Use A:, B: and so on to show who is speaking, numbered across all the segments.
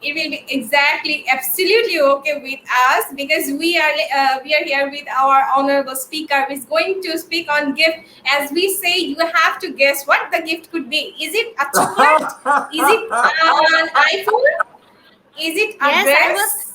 A: it will be exactly, absolutely okay with us, because we are here with our honorable speaker, who is going to speak on gift. As we say, you have to guess what the gift could be. Is it a chocolate? Is it an iPhone? Is it a
B: Yes,
A: dress?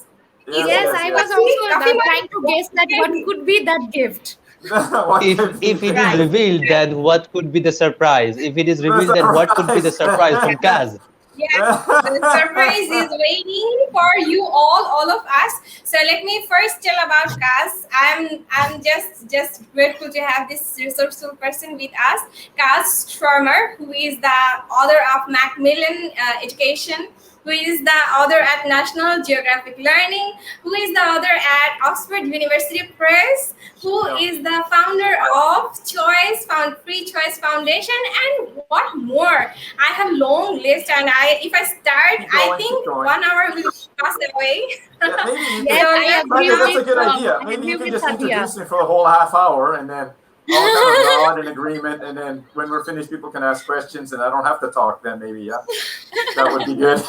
B: I was also trying to guess that what could be that gift.
C: If it is
A: Right.
C: revealed, then what could be the surprise? If it is revealed, then what could be the surprise from Kaz?
A: Yes, the surprise is waiting for you all of us. So let me first tell about Kaz. I'm just grateful to have this resourceful person with us, Kaz Schwermer, who is the author of Macmillan Education, who is the author at National Geographic Learning, who is the author at Oxford University Press, who is the founder of Free Choice Foundation, and what more? I have long list, and if I start, I think 1 hour will pass away.
B: Maybe
A: Yes,
B: that's a good idea. Maybe you can just introduce me for a whole half hour, and then I'll kind of nod in agreement, and then when we're finished, people can ask questions, and I don't have to talk. Then maybe, that would be good.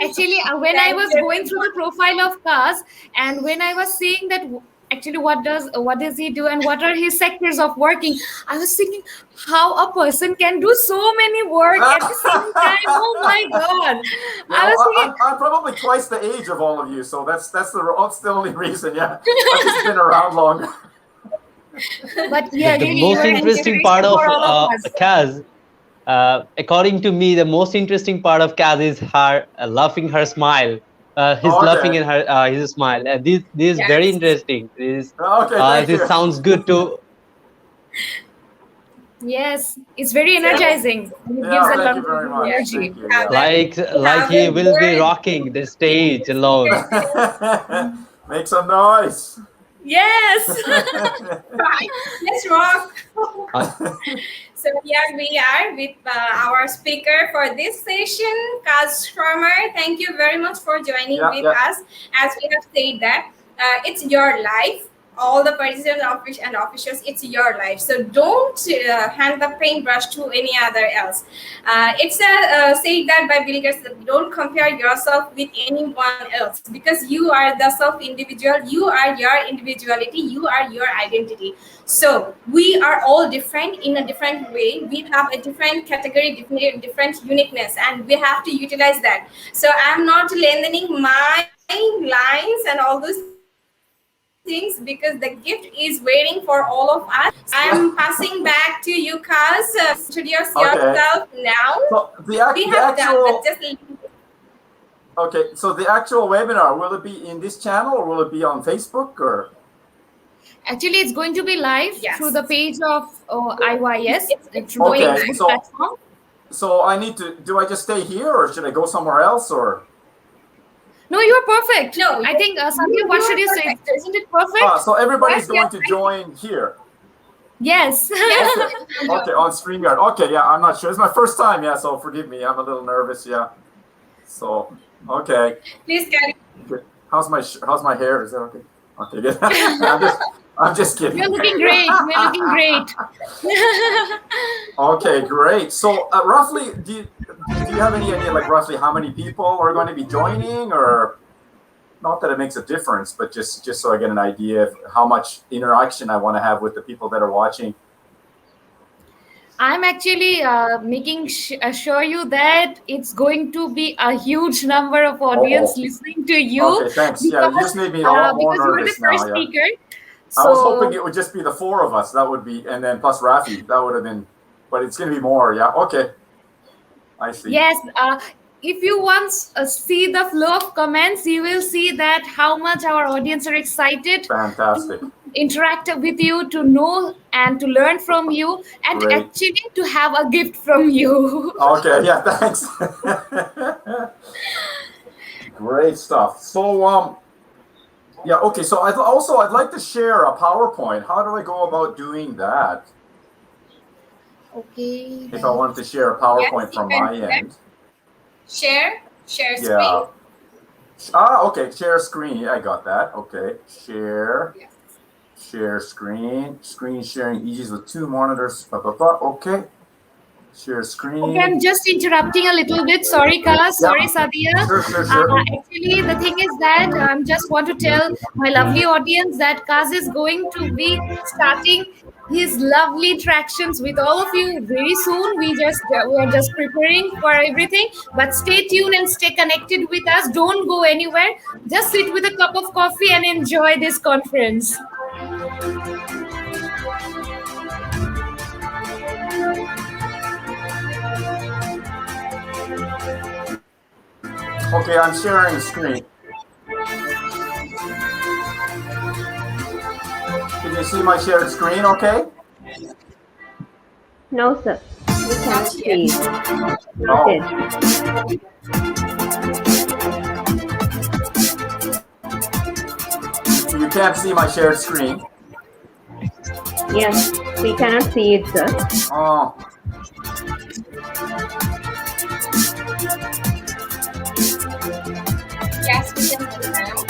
D: Actually, when I was going through the profile of Kaz, and when I was seeing that actually what does he do and what are his sectors of working, I was thinking how a person can do so many work at the same time. Oh my god!
B: I'm probably twice the age of all of you, so that's the only reason. Yeah, I've just been around longer.
D: But yeah,
C: the most interesting part of Kaz, according to me, the most interesting part of Kaz is her laughing, her smile. His laughing and her his smile. This is very interesting. This sounds good too.
D: Yes, it's very energizing. It gives a lot of energy.
C: Like he will be rocking the stage alone.
B: Make some noise.
D: Yes.
A: Right. Let's rock. So here we are with our speaker for this session, Kaz Schwermer. Thank you very much for joining with us. As we have said that it's your life. All the participants and officials, it's your life. So don't hand the paintbrush to any other else. It's said that by Bill Gates, don't compare yourself with anyone else, because you are the self-individual. You are your individuality. You are your identity. So we are all different in a different way. We have a different category, different uniqueness, and we have to utilize that. So I'm not lengthening my lines and all those things, because the gift is waiting for all of us. I'm passing back to you, Kaz. Introduce yourself now.
B: So so the actual webinar, will it be in this channel or will it be on Facebook or?
D: Actually, it's going to be live through the page of IYS.
B: Platform. So I need to, do I just stay here or should I go somewhere else or?
D: No, you're perfect. No, I think Sandhya, what should you say? Isn't it perfect?
B: So everybody's going to join here.
D: Yes.
B: Okay, on StreamYard. Okay, yeah, I'm not sure. It's my first time, so forgive me. I'm a little nervous, So, okay.
A: Please carry.
B: How's my hair? Is that okay? Okay, good. I'm just kidding.
D: You're looking great. You're looking great.
B: Okay, great. So roughly, do you have any idea, like roughly how many people are going to be joining, or not that it makes a difference, but just so I get an idea of how much interaction I want to have with the people that are watching?
D: I'm actually making assure you that it's going to be a huge number of audience listening to you.
B: Okay, thanks. Because, you just made me a lot more nervous now.
D: Because you're the first speaker.
B: I was hoping it would just be the four of us. That would be, and then plus Rafi. That would have been, but it's going to be more. Yeah. Okay. I see.
D: Yes. If you once see the flow of comments, you will see that how much our audience are excited.
B: Fantastic.
D: To interact with you, to know and to learn from you, and actually to have a gift from you.
B: Okay. Yeah. Thanks. Great stuff. So, yeah, okay, so I'd like to share a PowerPoint. How do I go about doing that?
D: Okay.
B: If I wanted to share a PowerPoint from my end.
A: Share screen.
B: Okay, share screen. Yeah, I got that. Okay, share screen. Screen sharing easy with 2 monitors. Okay. Share screen.
D: Okay, I'm just interrupting a little bit. Sorry, Kaz. Sorry, Sadia.
B: Sure.
D: Actually, the thing is that I just want to tell my lovely audience that Kaz is going to be starting his lovely interactions with all of you very soon. We are just preparing for everything. But stay tuned and stay connected with us. Don't go anywhere. Just sit with a cup of coffee and enjoy this conference.
B: Okay, I'm sharing the screen. Can you see my shared screen okay?
E: No, sir. We can't see.
B: No. You can't see my shared screen?
E: Yes, we cannot see it, sir.
B: Oh.
A: Yes, we can see now.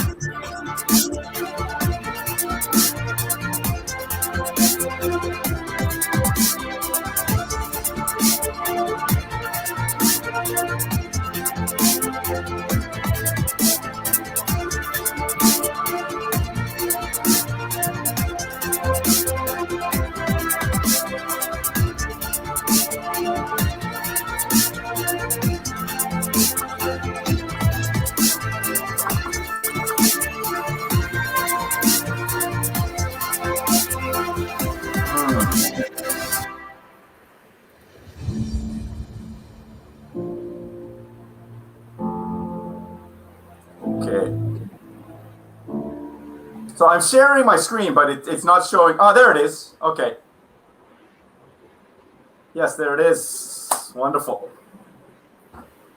B: Okay. So I'm sharing my screen, but it's not showing. Oh, there it is. Okay. Yes, there it is. Wonderful.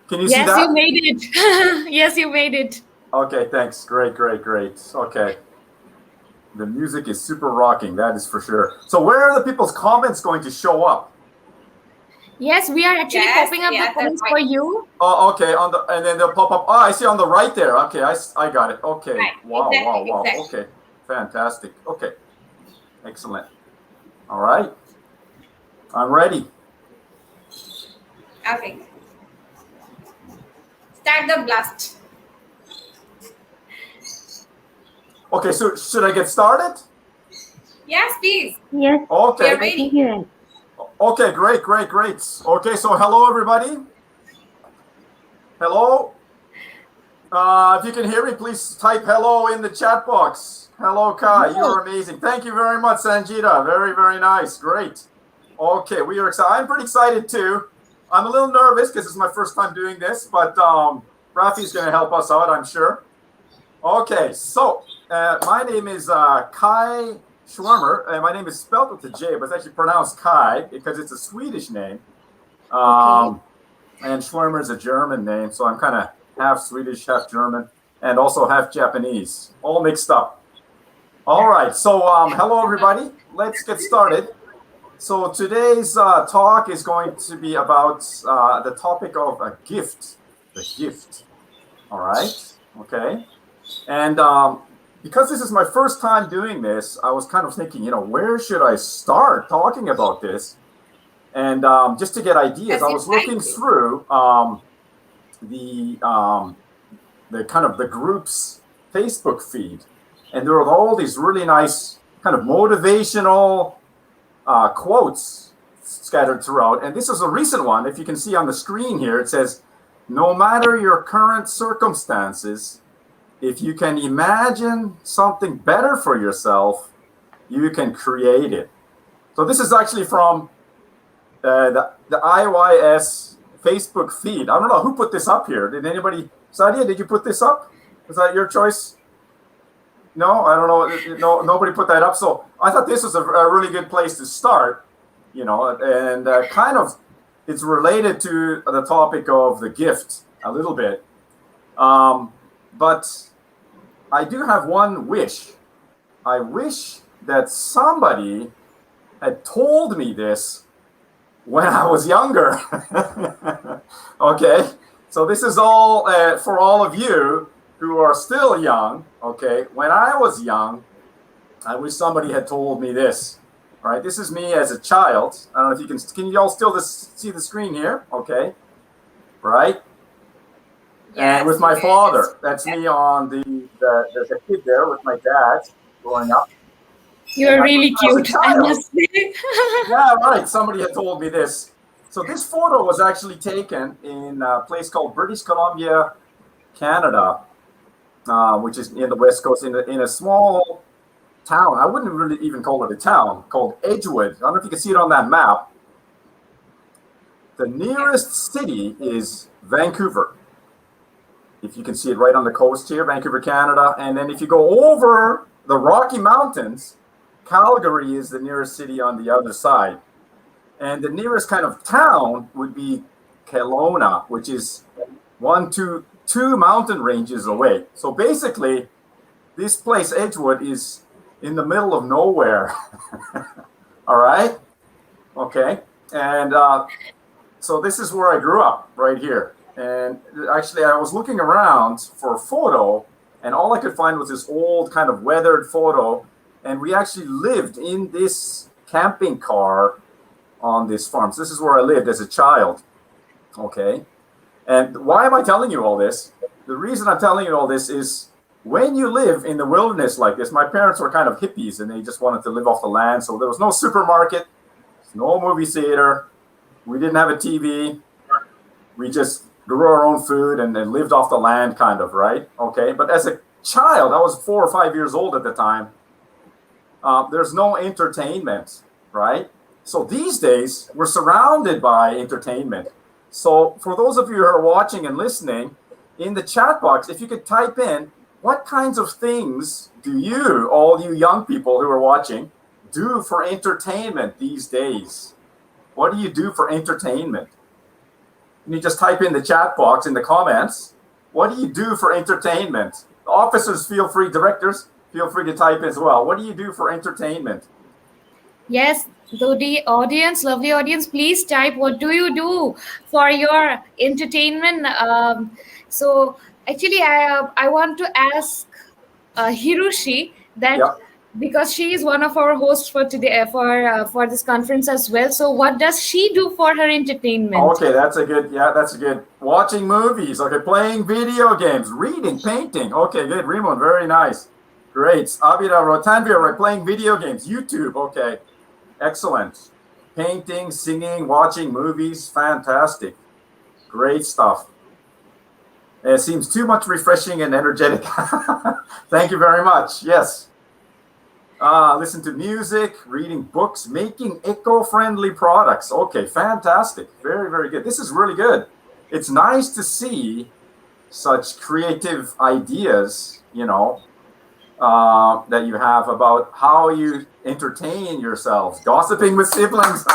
B: Can you see that?
D: Yes, you made it. Yes, you made it.
B: Okay, thanks. Great. Okay. The music is super rocking, that is for sure. So where are the people's comments going to show up?
D: Yes, we are actually popping up the comments for you.
B: Oh, okay. And then they'll pop up. Oh, I see on the right there. Okay, I got it. Okay.
A: Right.
B: Wow.
A: Exactly.
B: Okay. Fantastic. Okay. Excellent. All right. I'm ready.
A: Okay. Start the blast.
B: Okay, so should I get started?
A: Yes, please.
E: Yes,
B: Okay.
A: We are
E: I
A: ready.
E: think you're right.
B: Okay, great. Okay, so hello, everybody. Hello. If you can hear me, please type hello in the chat box. Hello, Kai. You're amazing. Thank you very much, Sanjita. Very, very nice. Great. Okay, we are excited. I'm pretty excited too. I'm a little nervous because it's my first time doing this, but Rafi's going to help us out, I'm sure. Okay, so my name is Kai Schwermer. My name is spelled with a J, but it's actually pronounced Kai because it's a Swedish name. And Schwermer is a German name, so I'm kind of half Swedish, half German, and also half Japanese, all mixed up. All right, so hello, everybody. Let's get started. So today's talk is going to be about the topic of a gift, the gift. All right, okay. And because this is my first time doing this, I was kind of thinking, where should I start talking about this? And just to get ideas, I was looking through the kind of the group's Facebook feed, and there were all these really nice kind of motivational quotes scattered throughout. And this is a recent one. If you can see on the screen here, it says, "No matter your current circumstances, if you can imagine something better for yourself, you can create it." So this is actually from the IYS Facebook feed. I don't know who put this up here. Did anybody? Sadia, did you put this up? Was that your choice? No, I don't know. No, nobody put that up. So I thought this was a really good place to start, and kind of it's related to the topic of the gift a little bit. But I do have one wish. I wish that somebody had told me this when I was younger. Okay, so this is all for all of you who are still young. Okay, when I was young, I wish somebody had told me this. right? This is me as a child. I don't know if you can you all still see the screen here? Okay, right?
A: Yes,
B: And with my
A: yes.
B: father, that's me on the kid there with my dad growing up.
D: You're really
B: As a
D: cute, I
B: child,
D: must say.
B: yeah, right. Somebody had told me this. So this photo was actually taken in a place called British Columbia, Canada, which is in the West Coast, in a small town. I wouldn't really even call it a town, called Edgewood. I don't know if you can see it on that map. The nearest city is Vancouver. If you can see it right on the coast here, Vancouver, Canada. And then if you go over the Rocky Mountains, Calgary is the nearest city on the other side. And the nearest kind of town would be Kelowna, which is two mountain ranges away. So basically, this place, Edgewood, is in the middle of nowhere. All right? Okay. And so this is where I grew up, right here. And actually, I was looking around for a photo, and all I could find was this old kind of weathered photo. And we actually lived in this camping car on this farm. So this is where I lived as a child. Okay. And why am I telling you all this? The reason I'm telling you all this is when you live in the wilderness like this, my parents were kind of hippies and they just wanted to live off the land. So there was no supermarket, no movie theater. We didn't have a TV. We just grew our own food and then lived off the land, kind of, right? Okay. But as a child, I was 4 or 5 years old at the time. There's no entertainment, right? So these days, we're surrounded by entertainment. So for those of you who are watching and listening, in the chat box, if you could type in, what kinds of things do you, all you young people who are watching, do for entertainment these days? What do you do for entertainment? And you just type in the chat box in the comments, what do you do for entertainment? Officers, feel free, directors, feel free to type as well. What do you do for entertainment?
D: Yes, so the audience, lovely audience, please type what do you do for your entertainment. So actually, I want to ask Hiroshi that because she is one of our hosts for today for this conference as well. So what does she do for her entertainment?
B: Okay, that's a good. Watching movies. Okay, playing video games, reading, painting. Okay, good. Raymond, very nice. Great. Abida Rotanvia, right? Playing video games, YouTube. Okay, excellent. Painting, singing, watching movies. Fantastic. Great stuff. It seems too much refreshing and energetic. Thank you very much. Yes. Listen to music, reading books, making eco-friendly products. Okay, fantastic. Very, very good. This is really good. It's nice to see such creative ideas, that you have about how you entertain yourselves, gossiping with siblings.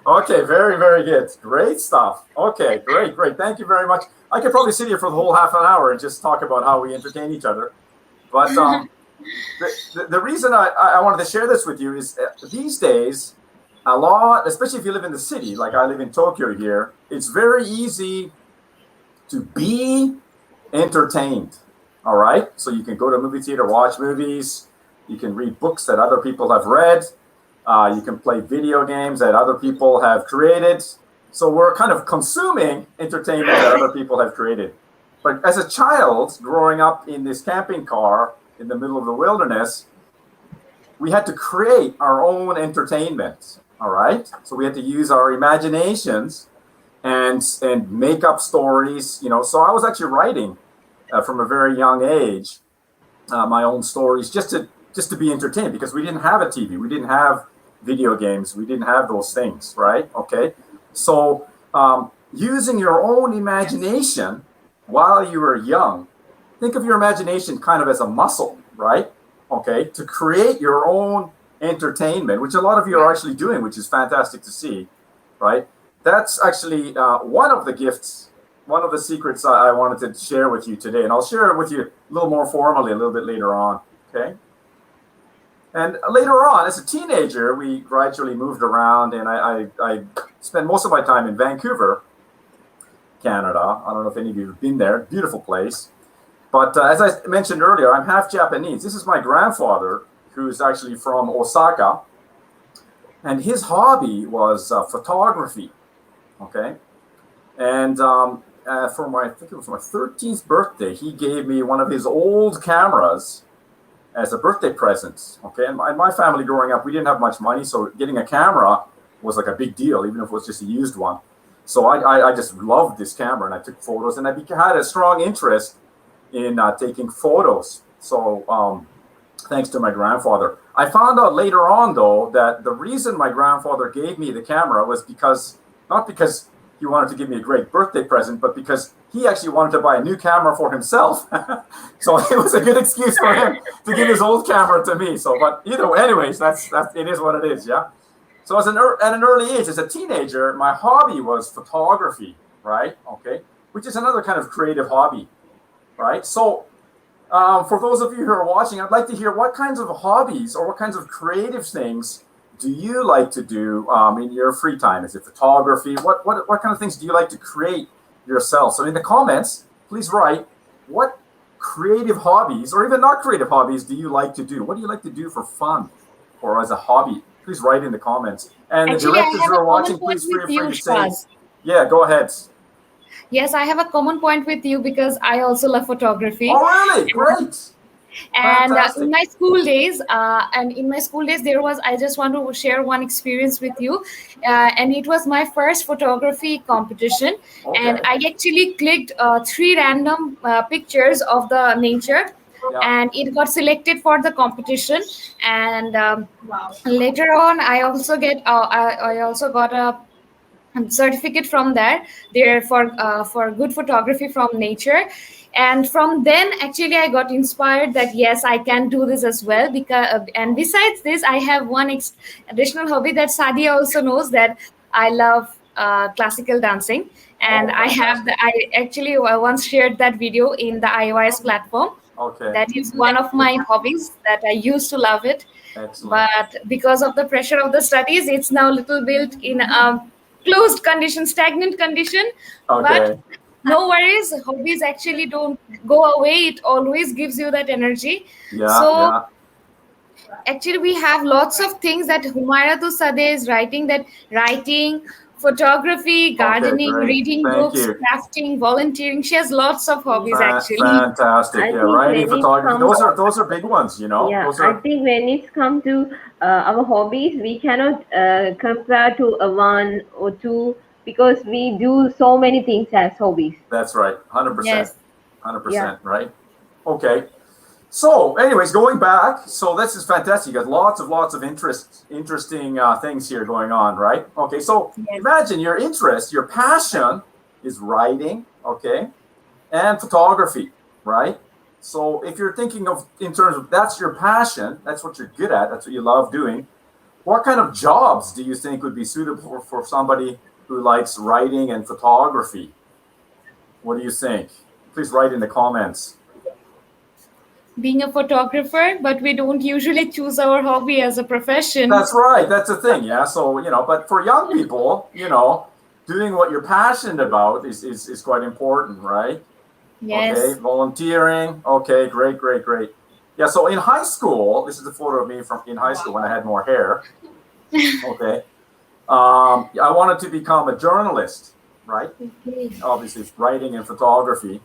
B: Okay, very, very good. Great stuff. Okay, great. Thank you very much. I could probably sit here for the whole half an hour and just talk about how we entertain each other. But the reason I wanted to share this with you is these days, a lot, especially if you live in the city, like I live in Tokyo here, it's very easy to be entertained. All right. So you can go to a movie theater, watch movies. You can read books that other people have read. You can play video games that other people have created. So we're kind of consuming entertainment that other people have created. But as a child growing up in this camping car in the middle of the wilderness, we had to create our own entertainment. All right. So we had to use our imaginations and make up stories. So I was actually writing from a very young age my own stories just to be entertained, because we didn't have a TV, we didn't have video games, we didn't have those things, right? Okay. So using your own imagination while you were young, think of your imagination kind of as a muscle, right? Okay, to create your own entertainment, which a lot of you are actually doing, which is fantastic to see, right? That's actually one of the gifts, one of the secrets I wanted to share with you today. And I'll share it with you a little more formally a little bit later on, okay? And later on, as a teenager, we gradually moved around, and I spent most of my time in Vancouver, Canada. I don't know if any of you have been there. Beautiful place. But as I mentioned earlier, I'm half Japanese. This is my grandfather, who's actually from Osaka, and his hobby was photography. Okay, and for I think it was my 13th birthday, he gave me one of his old cameras as a birthday present. Okay, and my family growing up, we didn't have much money, so getting a camera was like a big deal, even if it was just a used one. So I just loved this camera, and I took photos, and I had a strong interest in taking photos. So thanks to my grandfather. I found out later on, though, that the reason my grandfather gave me the camera was not because he wanted to give me a great birthday present, but because he actually wanted to buy a new camera for himself. So it was a good excuse for him to give his old camera to me. So, but either way, anyways, that's it is what it is, yeah. So at an early age, as a teenager, my hobby was photography, right? Okay, which is another kind of creative hobby, right? So for those of you who are watching, I'd like to hear what kinds of hobbies or what kinds of creative things do you like to do in your free time? Is it photography? What kind of things do you like to create yourself? So in the comments, please write what creative hobbies or even not creative hobbies do you like to do? What do you like to do for fun or as a hobby? Please write in the comments. And
D: Actually,
B: the directors who are watching, please feel free to say. Yeah, go ahead.
D: Yes, I have a common point with you because I also love photography.
B: Oh, really? Great.
D: And in my school days, I just want to share one experience with you. And it was my first photography competition. Okay. And I actually clicked 3 random pictures of the nature. Yeah. And it got selected for the competition. And later on, I also got a certificate from there for good photography from nature. And from then actually I got inspired that yes, I can do this as well, because and besides this I have one additional hobby that Sadia also knows, that I love classical dancing. And I once shared that video in the IYS platform. Okay. That is one of my hobbies that I used to love it. Excellent. But because of the pressure of the studies, it's now a little bit in closed condition, stagnant condition. Okay. But no worries, hobbies actually don't go away. It always gives you that energy. Yeah. Actually we have lots of things that Humaira Sade is writing, photography, gardening, reading books, crafting, volunteering. She has lots of hobbies actually.
B: Fantastic. Writing, photography. Those are big ones, you know.
E: Yeah, I think when it's come to our hobbies, we cannot compare to a 1 or 2 because we do so many things as hobbies.
B: That's right. 100%. Yes. 100%, right? Okay. So, anyways, going back, so this is fantastic. You got lots of interesting things here going on, right? Okay, so imagine your interest, your passion is writing, okay, and photography, right? So if you're thinking of in terms of that's your passion, that's what you're good at, that's what you love doing, what kind of jobs do you think would be suitable for somebody who likes writing and photography? What do you think? Please write in the comments.
D: Being a photographer, but we don't usually choose our hobby as a profession.
B: That's right. That's the thing. Yeah. So, but for young people, doing what you're passionate about is quite important, right?
D: Yes.
B: Okay. Volunteering. Okay. Great. Yeah. So in high school, this is a photo of me from in high school when I had more hair. Okay. I wanted to become a journalist, right? Obviously, it's writing and photography.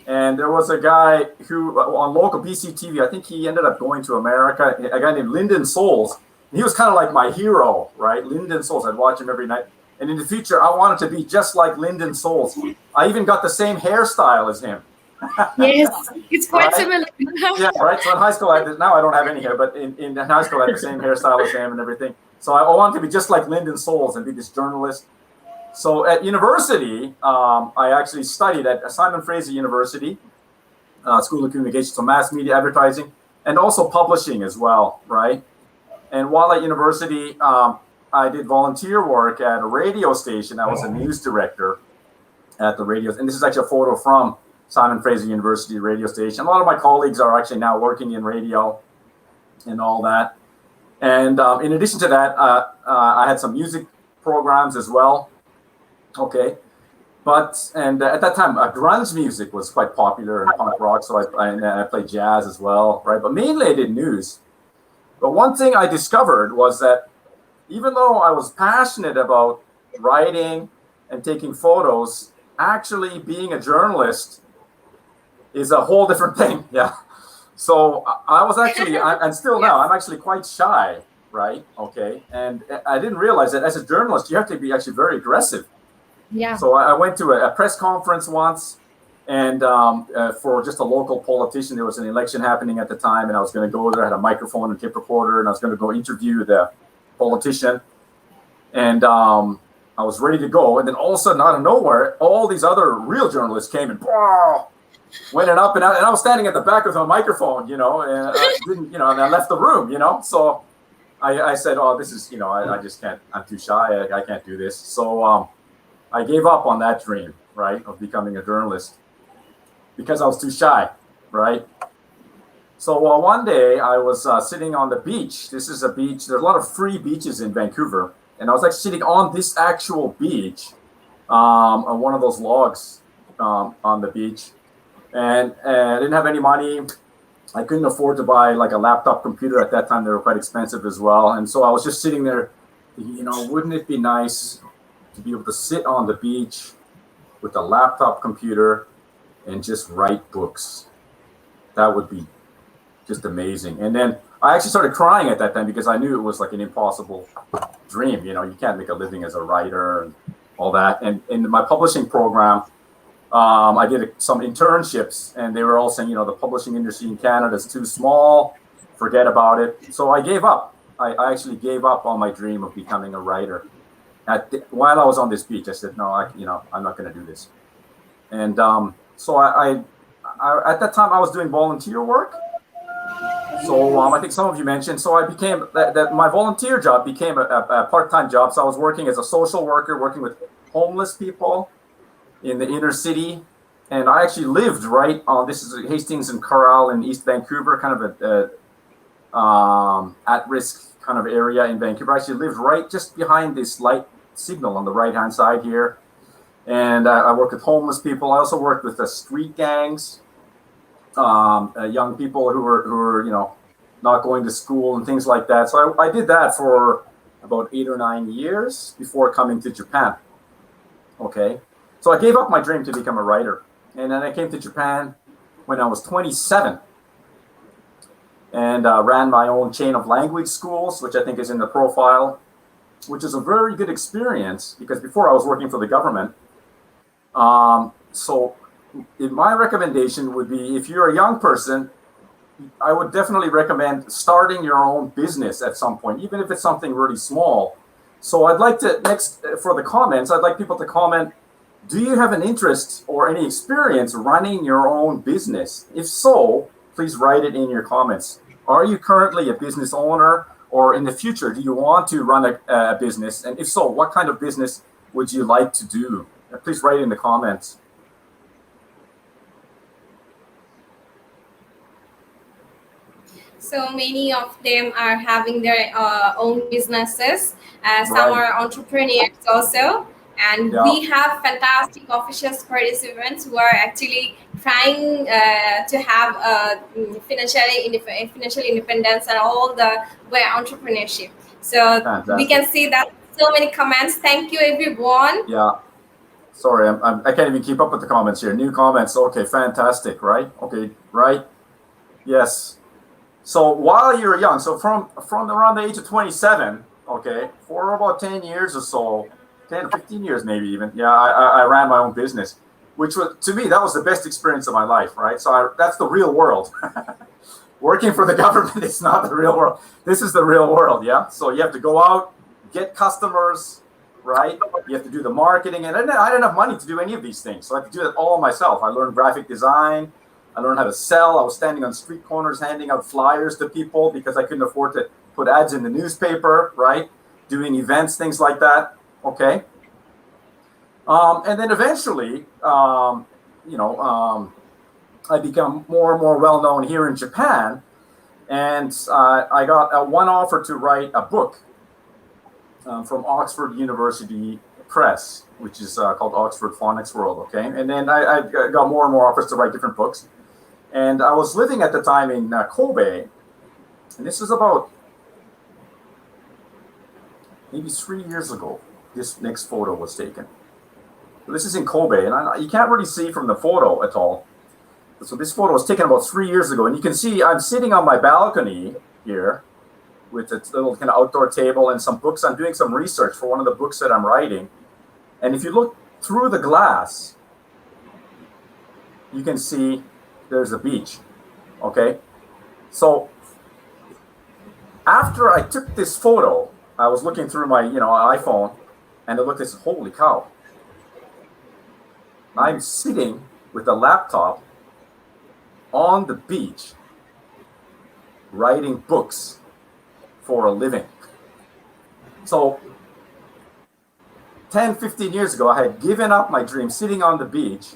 B: And there was a guy who, on local BC TV, I think he ended up going to America, a guy named Lyndon Souls. He was kind of like my hero, right? Lyndon Souls. I'd watch him every night. And in the future, I wanted to be just like Lyndon Souls. I even got the same hairstyle as him.
D: Yes, it's quite similar.
B: Yeah, right. So in high school, now I don't have any hair, but in high school, I had the same hairstyle as him and everything. So I wanted to be just like Lyndon Souls and be this journalist. So at university, I actually studied at Simon Fraser University, School of Communication, so mass media advertising, and also publishing as well, right? And while at university, I did volunteer work at a radio station. I was a news director at the radio. And this is actually a photo from Simon Fraser University radio station. A lot of my colleagues are actually now working in radio and all that. And in addition to that, I had some music programs as well. Okay, and at that time, grunge music was quite popular in punk rock, so I played jazz as well, right? But mainly I did news. But one thing I discovered was that even though I was passionate about writing and taking photos, actually being a journalist is a whole different thing. Yeah. So I was actually, and still now, I'm actually quite shy, right? Okay. And I didn't realize that as a journalist, you have to be actually very aggressive.
D: Yeah.
B: So I went to a press conference once, and for just a local politician. There was an election happening at the time, and I was going to go there. I had a microphone and tape recorder, and I was going to go interview the politician. And I was ready to go. And then all of a sudden, out of nowhere, all these other real journalists came and went up and out. And I was standing at the back with a microphone, and I didn't, and I left the room, So I said, oh, this is, I just can't, I'm too shy. I can't do this. So I gave up on that dream, right, of becoming a journalist because I was too shy, right? So one day I was sitting on the beach. This is a beach. There's a lot of free beaches in Vancouver. And I was actually sitting on this actual beach, on one of those logs on the beach. And I didn't have any money. I couldn't afford to buy like a laptop computer at that time. They were quite expensive as well. And so I was just sitting there thinking, wouldn't it be nice to be able to sit on the beach with a laptop computer and just write books? That would be just amazing. And then I actually started crying at that time because I knew it was like an impossible dream. You can't make a living as a writer and all that. And in my publishing program, I did some internships, and they were all saying, the publishing industry in Canada is too small, forget about it. So I gave up. I actually gave up on my dream of becoming a writer. While I was on this beach, I said, no, I'm not going to do this. And so I at that time I was doing volunteer work. So I think some of you mentioned. So I became that my volunteer job became a part-time job. So I was working as a social worker, working with homeless people in the inner city, and I actually lived right on. This is Hastings and Corral in East Vancouver, kind of a at-risk kind of area in Vancouver. I actually lived right just behind this light signal on the right-hand side here, and I worked with homeless people. I also worked with the street gangs. Young people who were not going to school and things like that. So I did that for about 8 or 9 years before coming to Japan. Okay, so I gave up my dream to become a writer, and then I came to Japan when I was 27, and ran my own chain of language schools, which I think is in the profile, which is a very good experience because before I was working for the government. So my recommendation would be, if you're a young person, I would definitely recommend starting your own business at some point, even if it's something really small. So I'd like to, next for the comments, I'd like people to comment, do you have an interest or any experience running your own business? If so, please write it in your comments. Are you currently a business owner, or in the future, do you want to run a business? And if so, what kind of business would you like to do? Please write it in the comments.
A: So many of them are having their own businesses. Some are entrepreneurs also. And we have fantastic officials participants who are actually trying to have financial independence and all the way entrepreneurship. So we can see that so many comments. Thank you, everyone.
B: Yeah. Sorry, I can't even keep up with the comments here. New comments. Okay, fantastic, right? Okay, right? Yes. So while you're young, so from around the age of 27, okay, for about 10 years or so, 10 or 15 years maybe even, I ran my own business, which was, to me, that was the best experience of my life, right? So that's the real world. Working for the government is not the real world. This is the real world, yeah? So you have to go out, get customers, right? You have to do the marketing, and I didn't have money to do any of these things, so I had to do it all myself. I learned graphic design. I learned how to sell. I was standing on street corners handing out flyers to people because I couldn't afford to put ads in the newspaper, right? Doing events, things like that. Okay. And then eventually, I become more and more well-known here in Japan. And I got one offer to write a book from Oxford University Press, which is called Oxford Phonics World. Okay. And then I got more and more offers to write different books. And I was living at the time in Kobe, and this was about maybe 3 years ago, this next photo was taken. So this is in Kobe, and you can't really see from the photo at all. So this photo was taken about 3 years ago, and you can see I'm sitting on my balcony here with a little kind of outdoor table and some books. I'm doing some research for one of the books that I'm writing. And if you look through the glass, you can see there's a beach, okay? So after I took this photo, I was looking through my iPhone, and I looked and said, holy cow. I'm sitting with a laptop on the beach writing books for a living. So 10, 15 years ago, I had given up my dream sitting on the beach.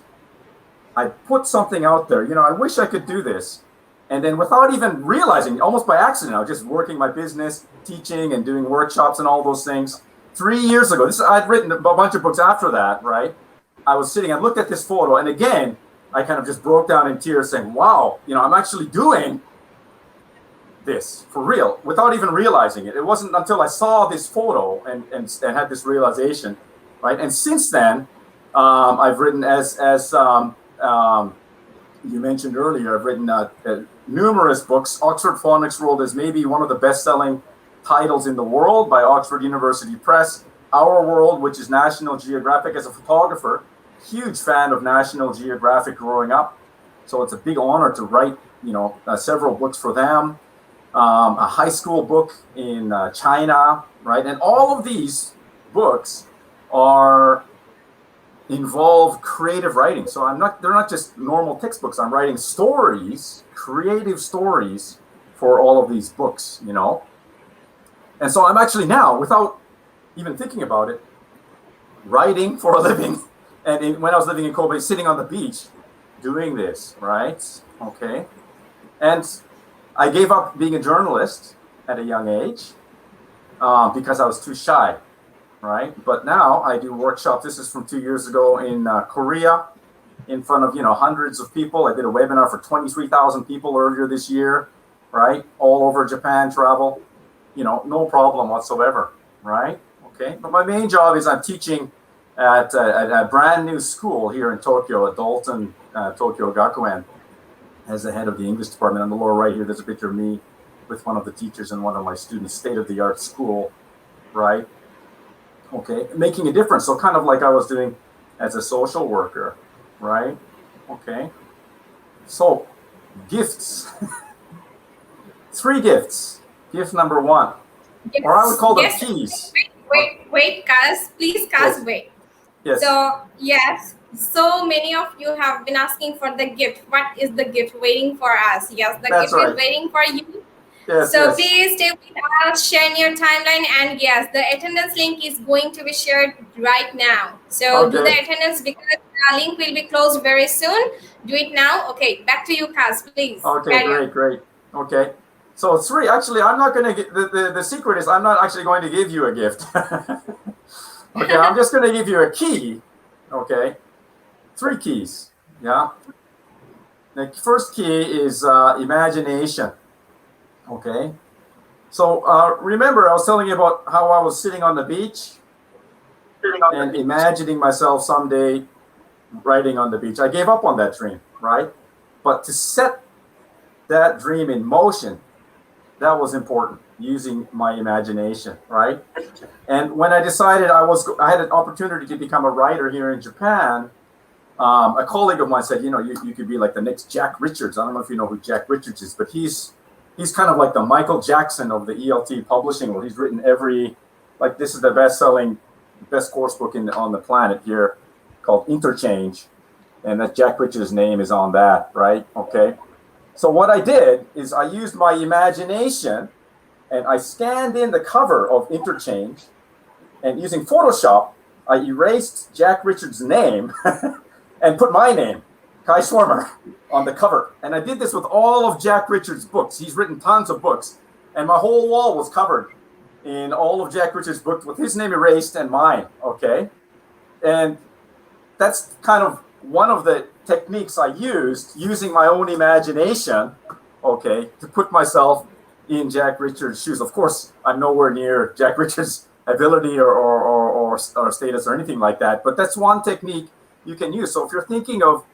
B: I put something out there, I wish I could do this. And then without even realizing, almost by accident, I was just working my business, teaching and doing workshops and all those things. 3 years ago, I'd written a bunch of books after that, right? I was sitting, I looked at this photo, and again, I kind of just broke down in tears saying, wow, I'm actually doing this for real without even realizing it. It wasn't until I saw this photo and had this realization, right? And since then, I've written, as you mentioned earlier, I've written numerous books. Oxford Phonics World is maybe one of the best-selling titles in the world by Oxford University Press. Our World, which is National Geographic. As a photographer, huge fan of National Geographic growing up. So it's a big honor to write, several books for them. A high school book in China, right? And all of these books involve creative writing. So they're not just normal textbooks. I'm writing stories, creative stories for all of these books, And so I'm actually now, without even thinking about it, writing for a living. And when I was living in Kobe, sitting on the beach, doing this, right? Okay. And I gave up being a journalist at a young age because I was too shy, right? But now I do workshops. This is from 2 years ago in Korea, in front of hundreds of people. I did a webinar for 23,000 people earlier this year, right? All over Japan, travel, no problem whatsoever, right? Okay. But my main job is I'm teaching at a brand new school here in Tokyo, at Dalton Tokyo Gakuen, as the head of the English department. On the lower right here, there's a picture of me with one of the teachers and one of my students, state-of-the-art school, right? Okay, making a difference. So kind of like I was doing as a social worker, right? Okay. So, gifts. 3 gifts. Gift number 1.
A: Yes.
B: Or I would call them
A: Yes.
B: keys.
A: Wait, Kaz. Please, Kaz,
B: Yes.
A: wait.
B: Yes.
A: So, yes, so many of you have been asking for the gift. What is the gift waiting for us? Yes, the
B: That's
A: gift
B: right.
A: is waiting for you.
B: Yes,
A: So
B: yes.
A: please stay with us, share in your timeline, and yes, the attendance link is going to be shared right now. So do the
B: Okay.
A: attendance because the link will be closed very soon. Do it now. Okay, back to you, Kaz, please.
B: Okay, great. Okay. So 3, actually, I'm not going to get, the secret is I'm not actually going to give you a gift. Okay, I'm just going to give you a key. Okay. 3 keys. Yeah. The first key is imagination. Okay. So remember, I was telling you about how I was sitting on the beach and imagining myself someday writing on the beach. I gave up on that dream, right? But to set that dream in motion, that was important, using my imagination, right? And when I decided I had an opportunity to become a writer here in Japan, a colleague of mine said, you could be like the next Jack Richards. I don't know if you know who Jack Richards is, but he's kind of like the Michael Jackson of the ELT publishing world. He's written this is the best course book on the planet here, called Interchange. And that Jack Richards' name is on that, right? Okay. So what I did is I used my imagination and I scanned in the cover of Interchange, and using Photoshop, I erased Jack Richards' name and put my name, Kai Schwermer, on the cover. And I did this with all of Jack Richards' books. He's written tons of books, and my whole wall was covered in all of Jack Richards' books with his name erased and mine, okay? And that's kind of one of the techniques I used, using my own imagination, okay, to put myself in Jack Richards' shoes. Of course, I'm nowhere near Jack Richards' ability or status or anything like that. But that's one technique you can use. So if you're thinking of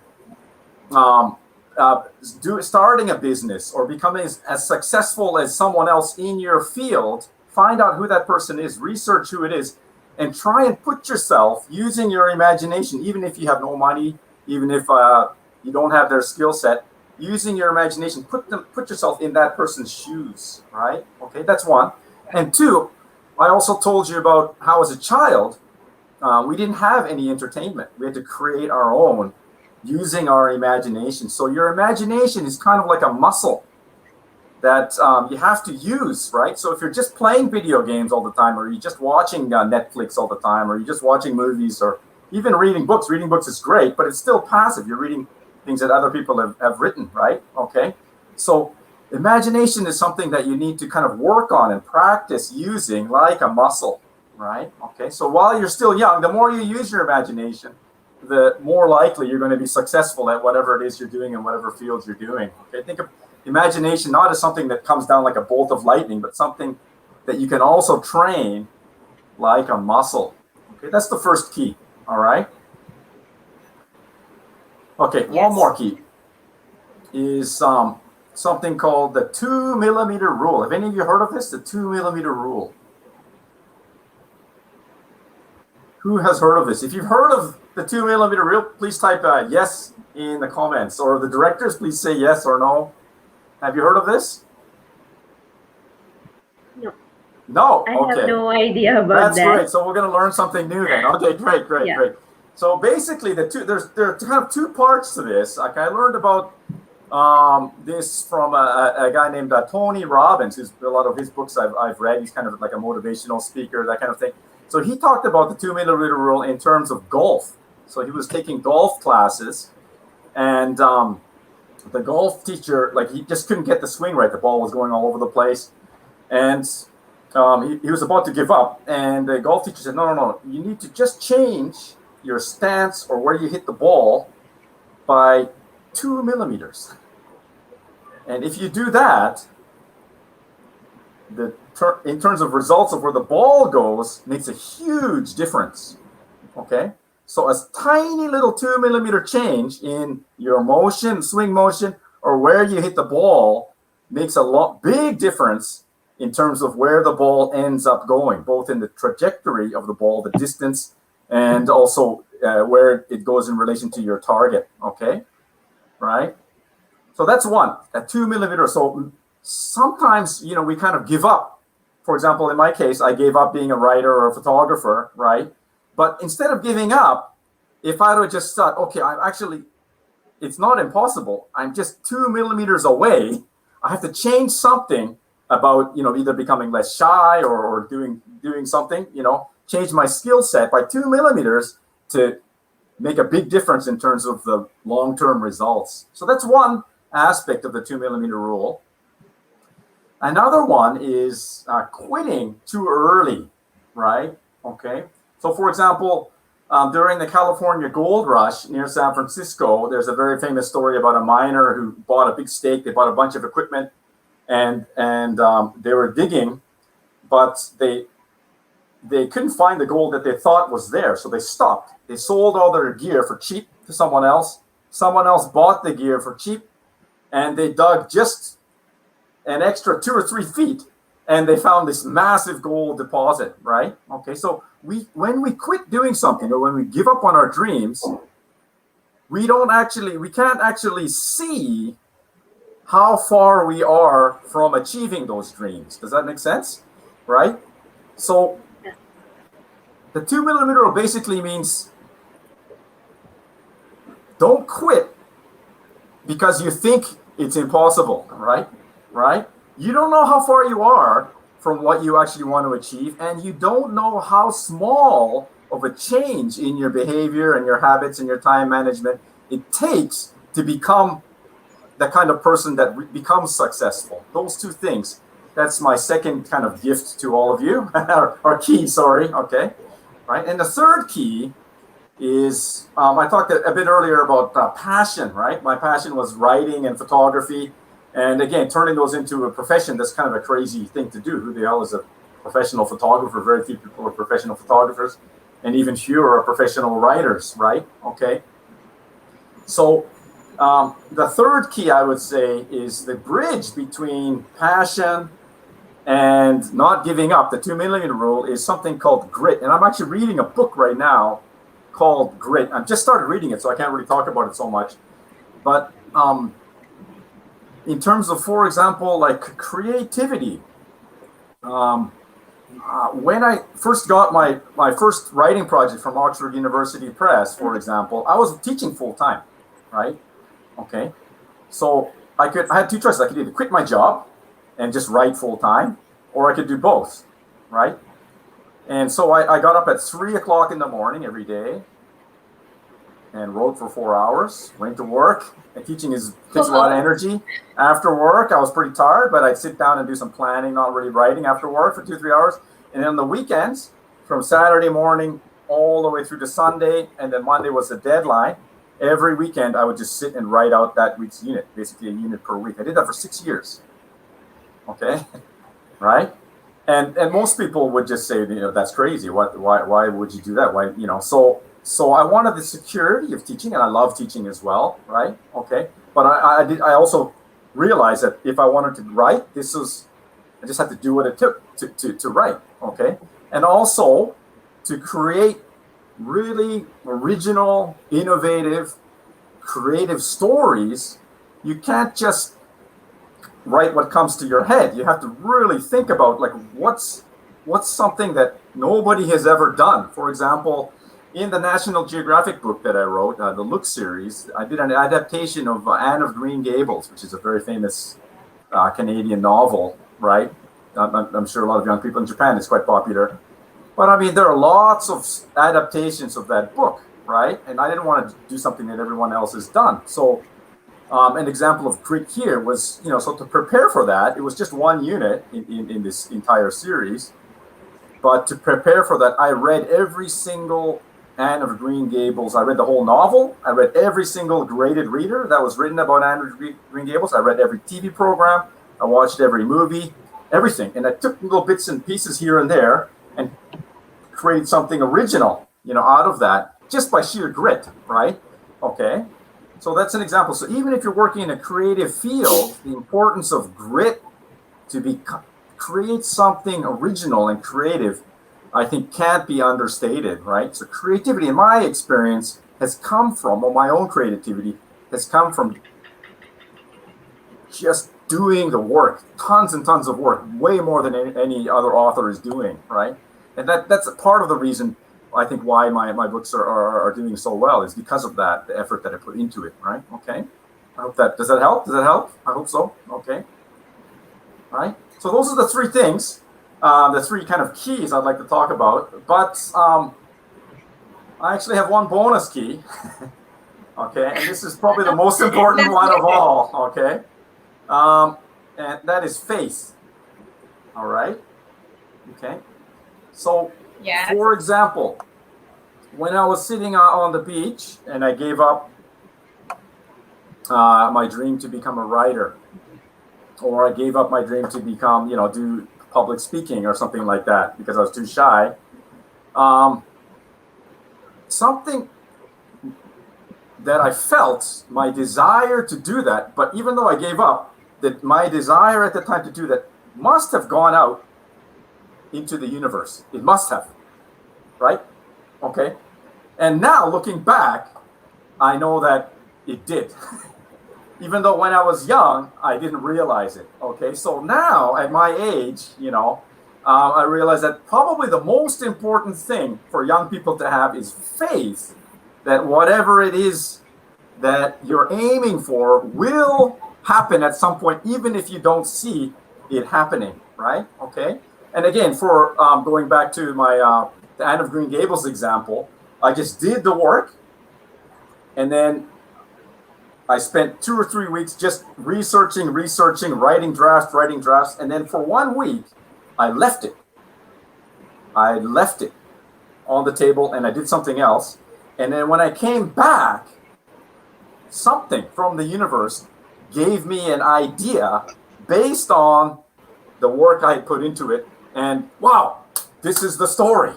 B: starting a business or becoming as successful as someone else in your field, find out who that person is, research who it is, and try and put yourself using your imagination, even if you have no money, even if you don't have their skill set, using your imagination, put yourself in that person's shoes, right? Okay, that's one. And two, I also told you about how as a child, we didn't have any entertainment. We had to create our own using our imagination. So your imagination is kind of like a muscle that you have to use, right? So if you're just playing video games all the time, or you're just watching Netflix all the time, or you're just watching movies, or even reading books is great, but it's still passive. You're reading things that other people have written, right? Okay. So imagination is something that you need to kind of work on and practice using like a muscle, right? Okay. So while you're still young, the more you use your imagination, the more likely you're going to be successful at whatever it is you're doing in whatever fields you're doing. Okay. Think of imagination not as something that comes down like a bolt of lightning, but something that you can also train like a muscle. Okay. That's the first key. All right. Okay. Yes. One more key is something called the 2 millimeter rule. Have any of you heard of this? The 2 millimeter rule. Who has heard of this? If you've heard of the 2 millimeter rule, please type yes in the comments, or the directors, please say yes or no. Have you heard of this?
E: No.
B: No?
E: I
B: okay.
E: have no idea about that.
B: That's great. So we're going to learn something new then. Okay, great. Great. So basically, there are kind of two parts to this. Like I learned about this from a guy named Tony Robbins, who's a lot of his books I've read. He's kind of like a motivational speaker, that kind of thing. So he talked about the 2 millimeter rule in terms of golf. So he was taking golf classes, and the golf teacher, like, he just couldn't get the swing right. The ball was going all over the place, and he was about to give up. And the golf teacher said, no, you need to just change your stance or where you hit the ball by 2 millimeters. And if you do that, in terms of results of where the ball goes, makes a huge difference. Okay? So a tiny little 2 millimeter change in your motion, swing motion, or where you hit the ball makes a big difference in terms of where the ball ends up going, both in the trajectory of the ball, the distance, and also where it goes in relation to your target. Okay? Right? So that's one, a 2 millimeter. So sometimes, we kind of give up. For example, in my case, I gave up being a writer or a photographer, right? But instead of giving up, if I would just thought, okay, it's not impossible. I'm just 2 millimeters away. I have to change something about, either becoming less shy or doing something, change my skill set by 2 millimeters to make a big difference in terms of the long-term results. So that's one aspect of the 2 millimeter rule. Another one is quitting too early, right? Okay. So, for example, during the California gold rush near San Francisco, there's a very famous story about a miner who bought a big stake. They bought a bunch of equipment, and they were digging, but they couldn't find the gold that they thought was there. So they stopped. They sold all their gear for cheap to someone else. Someone else bought the gear for cheap, and they dug just an extra 2 or 3 feet, and they found this massive gold deposit, right? Okay, so when we quit doing something, or when we give up on our dreams, we can't actually see how far we are from achieving those dreams. Does that make sense? Right? So the 2 millimeter rule basically means don't quit because you think it's impossible, right? You don't know how far you are from what you actually want to achieve, and you don't know how small of a change in your behavior and your habits and your time management it takes to become the kind of person that becomes successful. Those two things. That's my second kind of gift to all of you, or key, sorry, okay? Right, and the third key is, I talked a bit earlier about passion, right? My passion was writing and photography. And again, turning those into a profession, that's kind of a crazy thing to do. Who the hell is a professional photographer. Very few people are professional photographers, and even fewer are professional writers, right? Okay. So the third key, I would say, is the bridge between passion and not giving up. The 2 million rule is something called grit. And I'm actually reading a book right now called Grit. I've just started reading it, so I can't really talk about it so much. But in terms of, for example, like creativity, when I first got my first writing project from Oxford University Press, for example, I was teaching full time, right? Okay. So I had two choices. I could either quit my job and just write full time, or I could do both, right? And so I got up at 3 o'clock in the morning every day and wrote for 4 hours, went to work. And teaching takes a lot of energy. After work, I was pretty tired, but I'd sit down and do some planning, not really writing after work for 2-3 hours. And then on the weekends, from Saturday morning all the way through to Sunday, and then Monday was the deadline, every weekend I would just sit and write out that week's unit, basically a unit per week. I did that for 6 years. Okay, right? And most people would just say, that's crazy. Why would you do that? Why, So I wanted the security of teaching, and I love teaching as well, right? Okay, but I also realized that if I wanted to write, I just had to do what it took to write, okay? And also to create really original, innovative, creative stories. You can't just write what comes to your head. You have to really think about, like, what's something that nobody has ever done. For example, in the National Geographic book that I wrote, the Look series, I did an adaptation of Anne of Green Gables, which is a very famous Canadian novel, right? I'm sure a lot of young people in Japan, it's quite popular. But I mean, there are lots of adaptations of that book, right? And I didn't want to do something that everyone else has done. So an example of grit here was, so to prepare for that, it was just one unit in this entire series. But to prepare for that, I read every single Anne of Green Gables. I read the whole novel. I read every single graded reader that was written about Anne of Green Gables. I read every TV program. I watched every movie, everything. And I took little bits and pieces here and there and created something original, out of that, just by sheer grit, right? Okay. So that's an example. So even if you're working in a creative field, the importance of grit to create something original and creative, I think, can't be understated, right? So creativity, in my experience, has come from, or my own creativity has come from just doing the work, tons and tons of work, way more than any other author is doing, right? And that's a part of the reason I think why my books are doing so well, is because of that, the effort that I put into it, right? Okay. I hope does that help? Does that help? I hope so. Okay. All right. So those are the three things, the three kind of keys I'd like to talk about. But I actually have one bonus key. Okay. And this is probably the most important one of all. Okay. And that is faith. All right. Okay. So, for example, when I was sitting on the beach and I gave up my dream to become a writer, or I gave up my dream to become, do public speaking or something like that because I was too shy, something that I felt, my desire to do that, but even though I gave up, that my desire at the time to do that must have gone out into the universe. It must have, right? Okay. And now looking back, I know that it did. Even though when I was young, I didn't realize it. Okay. So now at my age, I realize that probably the most important thing for young people to have is faith that whatever it is that you're aiming for will happen at some point, even if you don't see it happening, right? Okay. And again, for going back to my the Anne of Green Gables example, I just did the work, and then I spent 2 or 3 weeks just researching, writing drafts, and then for 1 week, I left it. I left it on the table, and I did something else. And then when I came back, something from the universe gave me an idea based on the work I put into it and wow, this is the story.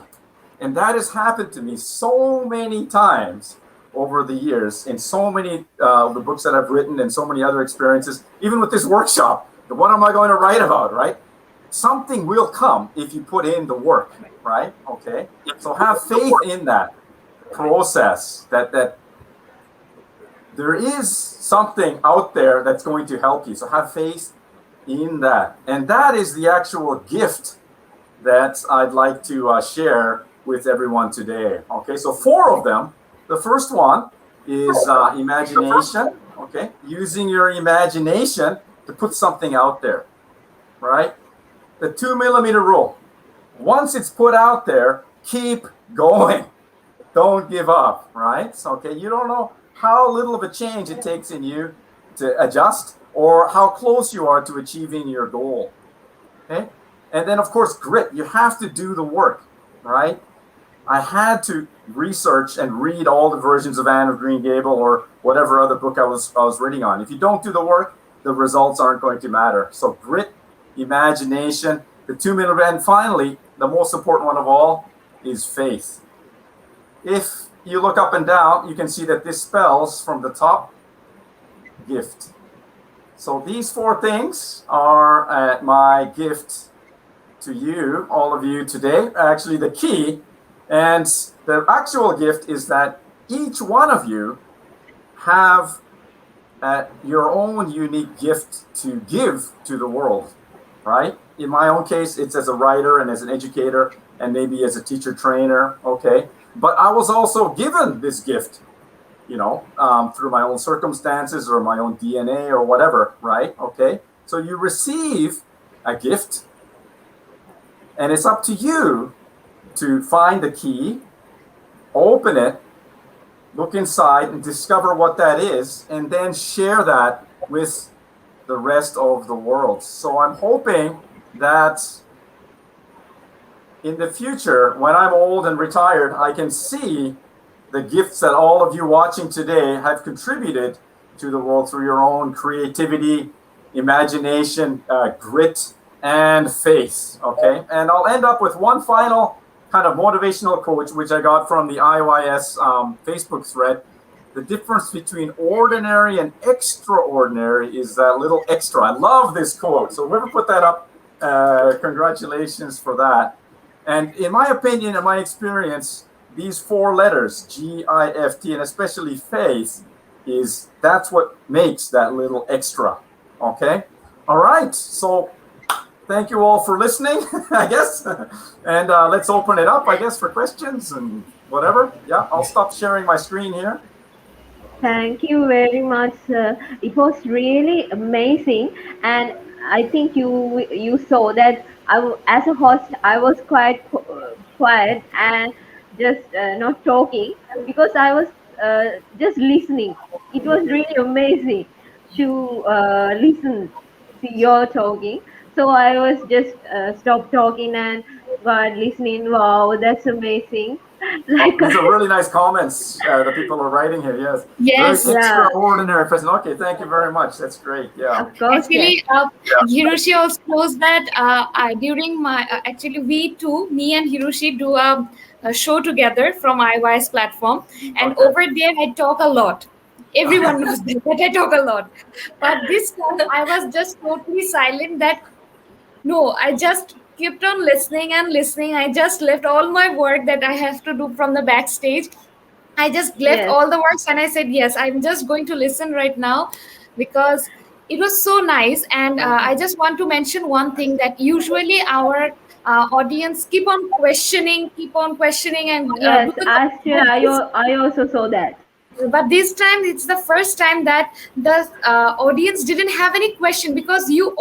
B: And that has happened to me so many times over the years in so many the books that I've written and so many other experiences, even with this workshop. What am I going to write about, right? Something will come if you put in the work, right? Okay. So have faith in that process, that there is something out there that's going to help you. So have faith in that. And that is the actual gift that I'd like to share with everyone today. Okay, so 4 of them. The first one is imagination. Okay, using your imagination to put something out there, right? The 2mm rule. Once it's put out there, keep going. Don't give up, right? So, okay, you don't know how little of a change it takes in you to adjust or how close you are to achieving your goal. Okay? And then, of course, grit. You have to do the work, right? I had to research and read all the versions of Anne of Green Gable or whatever other book I was reading on. If you don't do the work, the results aren't going to matter. So grit, imagination, the 2mm, and finally, the most important one of all is faith. If you look up and down, you can see that this spells from the top, gift. So these 4 things are my gift to you, all of you today. Actually, the key and the actual gift is that each one of you have your own unique gift to give to the world, right? In my own case, it's as a writer and as an educator and maybe as a teacher trainer, okay? But I was also given this gift, you know, through my own circumstances or my own DNA or whatever, right? Okay, so you receive a gift and it's up to you to find the key, open it, look inside and discover what that is, and then share that with the rest of the world. So I'm hoping that in the future, when I'm old and retired, I can see the gifts that all of you watching today have contributed to the world through your own creativity, imagination, grit, and faith, okay? And I'll end up with one final kind of motivational quote, which I got from the IYS Facebook thread. The difference between ordinary and extraordinary is that little extra. I love this quote. So whoever put that up, congratulations for that. And in my opinion, in my experience, these 4 letters, G-I-F-T, and especially faith, that's what makes that little extra, okay? All right, so thank you all for listening, I guess. And let's open it up, I guess, for questions and whatever. Yeah, I'll stop sharing my screen here.
E: Thank you very much, sir. It was really amazing, and I think you saw that as a host, I was quite quiet and just not talking because I was just listening. It was really amazing to listen to your talking. So I was just stopped talking and God listening. Wow, that's amazing.
B: Like these are really nice comments that people are writing here. Yes.
D: Yes.
B: Very extraordinary person. Okay, thank you very much. That's great. Yeah.
E: Of course,
D: actually, Hiroshi also knows that during my actually we two, me and Hiroshi do a show together from IYS platform, and over there I talk a lot. Everyone knows that I talk a lot, but this time I was just totally silent. That no, I just kept on listening and listening. I just left all my work that I have to do from the backstage. I just left all the works and I said, yes, I'm just going to listen right now because it was so nice. And I just want to mention one thing, that usually our audience keep on questioning. And
E: yes, I also saw that.
D: But this time it's the first time that the audience didn't have any question, because you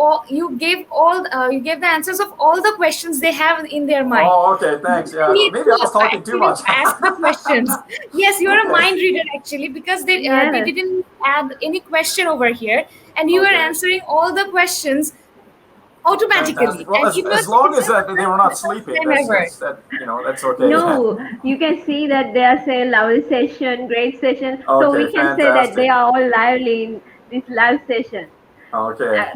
D: gave the answers of all the questions they have in their mind.
B: Oh, okay, thanks. Yeah, maybe I was talking too much.
D: Ask the questions. Yes, you're a mind reader actually, because they didn't add any question over here, and you were answering all the questions automatically.
B: Well, as long as they were not sleeping, that's okay.
E: No, you can see that they are saying lovely session, great session. So we can say that they are all lively in this live session.
B: Okay.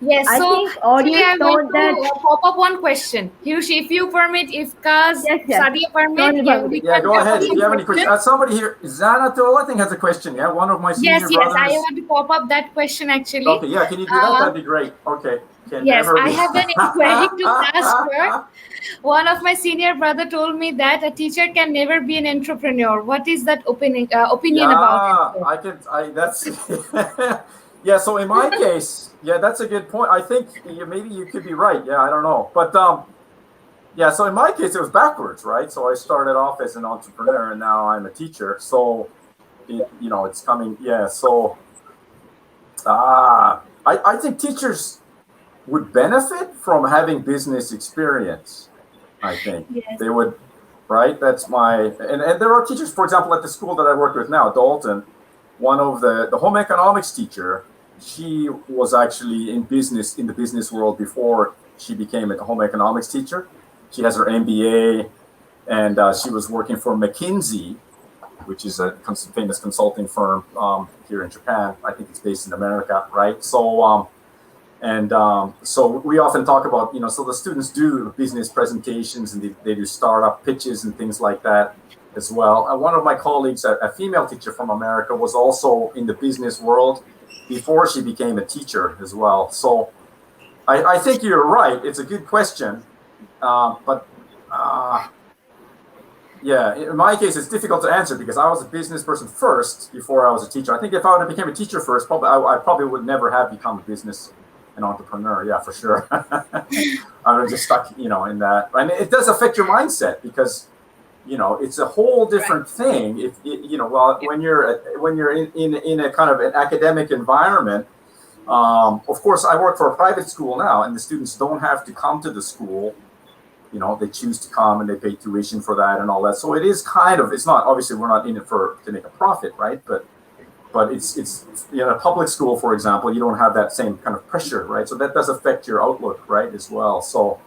D: Yes,
E: I
D: so
E: think
D: actually
E: audience
D: I want
E: thought that.
D: to pop up one question. Hiroshi, if you permit, if Kaz,
E: Yes, yes.
D: Sadia permit,
E: Totally
D: yeah,
E: permit.
D: we
B: Yeah,
D: can
B: go
D: have
B: ahead. If
D: some
B: you have any questions, somebody here, Xanato, I think has a question. Yeah, one of my
D: Yes,
B: senior
D: yes, I
B: brothers.
D: want to pop up that question actually.
B: Okay, yeah, can you do that?
D: Uh,
B: That'd be great. Okay, can
D: yes,
B: never
D: I
B: be.
D: have an inquiry to Kaz first. One of my senior brother told me that a teacher can never be an entrepreneur. What is that opinion about it?
B: Yeah, that's, yeah, so in my case, yeah, that's a good point. I think maybe you could be right. Yeah, I don't know. But yeah, so in my case, it was backwards, right? So I started off as an entrepreneur and now I'm a teacher. So, it's coming. Yeah, so I think teachers would benefit from having business experience. I think
D: Yes.
B: they would, right? That's and there are teachers, for example, at the school that I work with now, Dalton, one of the home economics teacher, she was actually in the business world before she became a home economics teacher. She has her MBA, and she was working for McKinsey, which is a famous consulting firm here in Japan. I think it's based in America, right? So so we often talk about, so the students do business presentations and they do startup pitches and things like that as well. One of my colleagues, a female teacher from America, was also in the business world before she became a teacher as well. So I think you're right. It's a good question. But yeah, in my case, it's difficult to answer because I was a business person first before I was a teacher. I think if I would have become a teacher first, I probably would never have become an entrepreneur. Yeah, for sure. I was just stuck, in that. And it does affect your mindset because, it's a whole different thing. If when you're in a kind of an academic environment. Of course, I work for a private school now, and the students don't have to come to the school. They choose to come and they pay tuition for that and all that. So it is it's not, obviously we're not in it to make a profit, right? But it's a public school, for example, you don't have that same kind of pressure, right? So that does affect your outlook, right, as well. So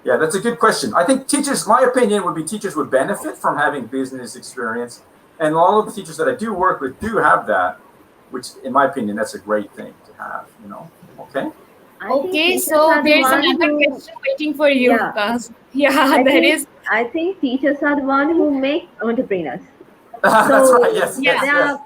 B: yeah, that's a good question. I think my opinion would be teachers would benefit from having business experience. And all of the teachers that I do work with do have that, which in my opinion, that's a great thing to have, okay?
D: Okay, so there is another question waiting for you,
E: Yeah.
D: Kaz. Yeah,
E: I think teachers are the one who make entrepreneurs.
B: That's right. Yes,
D: yeah.
B: yes.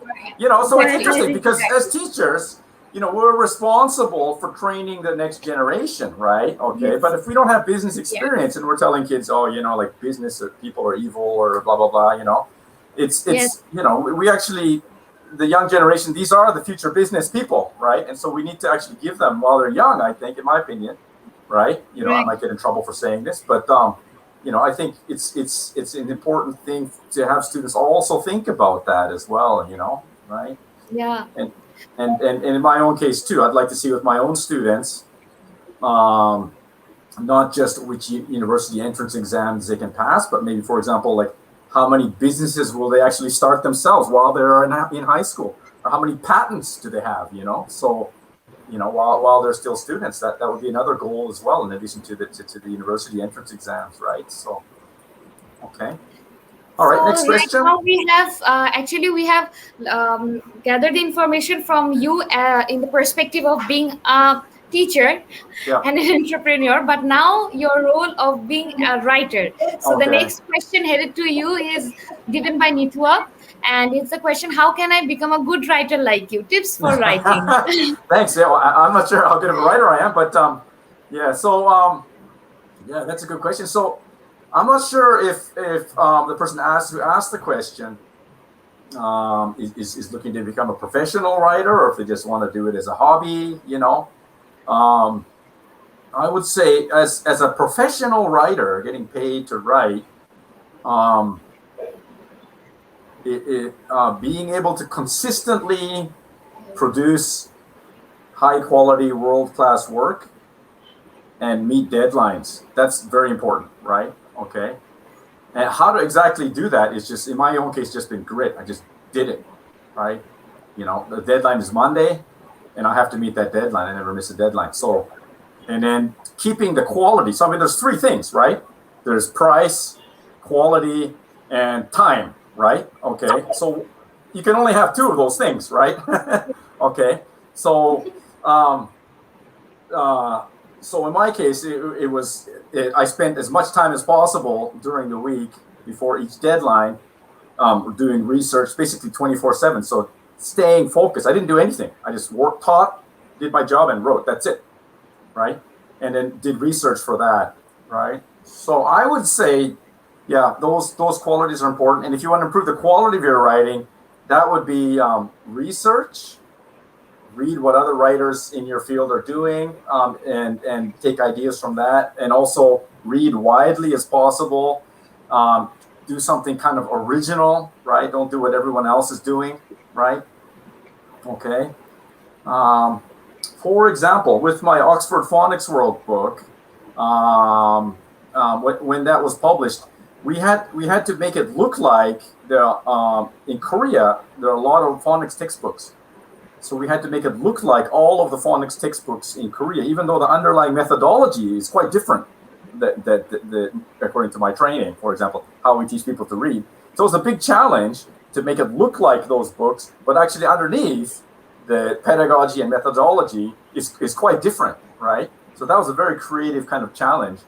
B: So it's
E: Exactly.
B: interesting because as teachers, we're responsible for training the next generation, right? Okay.
D: Yes.
B: But if we don't have business experience and we're telling kids, like business people are evil or blah, blah, blah, it's
D: Yes.
B: we actually, the young generation, these are the future business people, right? And so we need to actually give them while they're young, I think, in my opinion, right? I might get in trouble for saying this, but I think it's an important thing to have students also think about that as well, right?
D: Yeah.
B: And in my own case too, I'd like to see with my own students, not just which university entrance exams they can pass, but maybe, for example, like how many businesses will they actually start themselves while they're in high school, or how many patents do they have, So, while they're still students, that would be another goal as well, in addition to the university entrance exams, right? So, okay. All right, next question.
D: Right now we have we have gathered information from you in the perspective of being a teacher and an entrepreneur, but now your role of being a writer. So the next question headed to you is given by Nithua, and it's the question: how can I become a good writer like you? Tips for writing.
B: Thanks. Yeah, well, I'm not sure how good of a writer I am, but yeah. So yeah, that's a good question. So I'm not sure if the person who asked the question is looking to become a professional writer, or if they just want to do it as a hobby. I would say as a professional writer, getting paid to write, being able to consistently produce high quality, world-class work and meet deadlines. That's very important, right? Okay. And how to exactly do that is just, in my own case, just been grit. I just did it, right? The deadline is Monday and I have to meet that deadline. I never miss a deadline. So, and then keeping the quality. So, I mean, there's three things, right? There's price, quality, and time, right? Okay. So you can only have two of those things, right? Okay. So, so in my case, I spent as much time as possible during the week before each deadline doing research, basically 24/7. So staying focused. I didn't do anything. I just worked, taught, did my job, and wrote. That's it, right? And then did research for that, right? So I would say, yeah, those qualities are important. And if you want to improve the quality of your writing, that would be research. Read what other writers in your field are doing, and take ideas from that. And also read widely as possible. Do something kind of original, right? Don't do what everyone else is doing, right? Okay. For example, with my Oxford Phonics World book, when that was published, we had to make it look like in Korea there are a lot of phonics textbooks. So we had to make it look like all of the phonics textbooks in Korea, even though the underlying methodology is quite different. That according to my training, for example, how we teach people to read. So it's a big challenge to make it look like those books, but actually underneath, the pedagogy and methodology is quite different, right? So that was a very creative kind of challenge.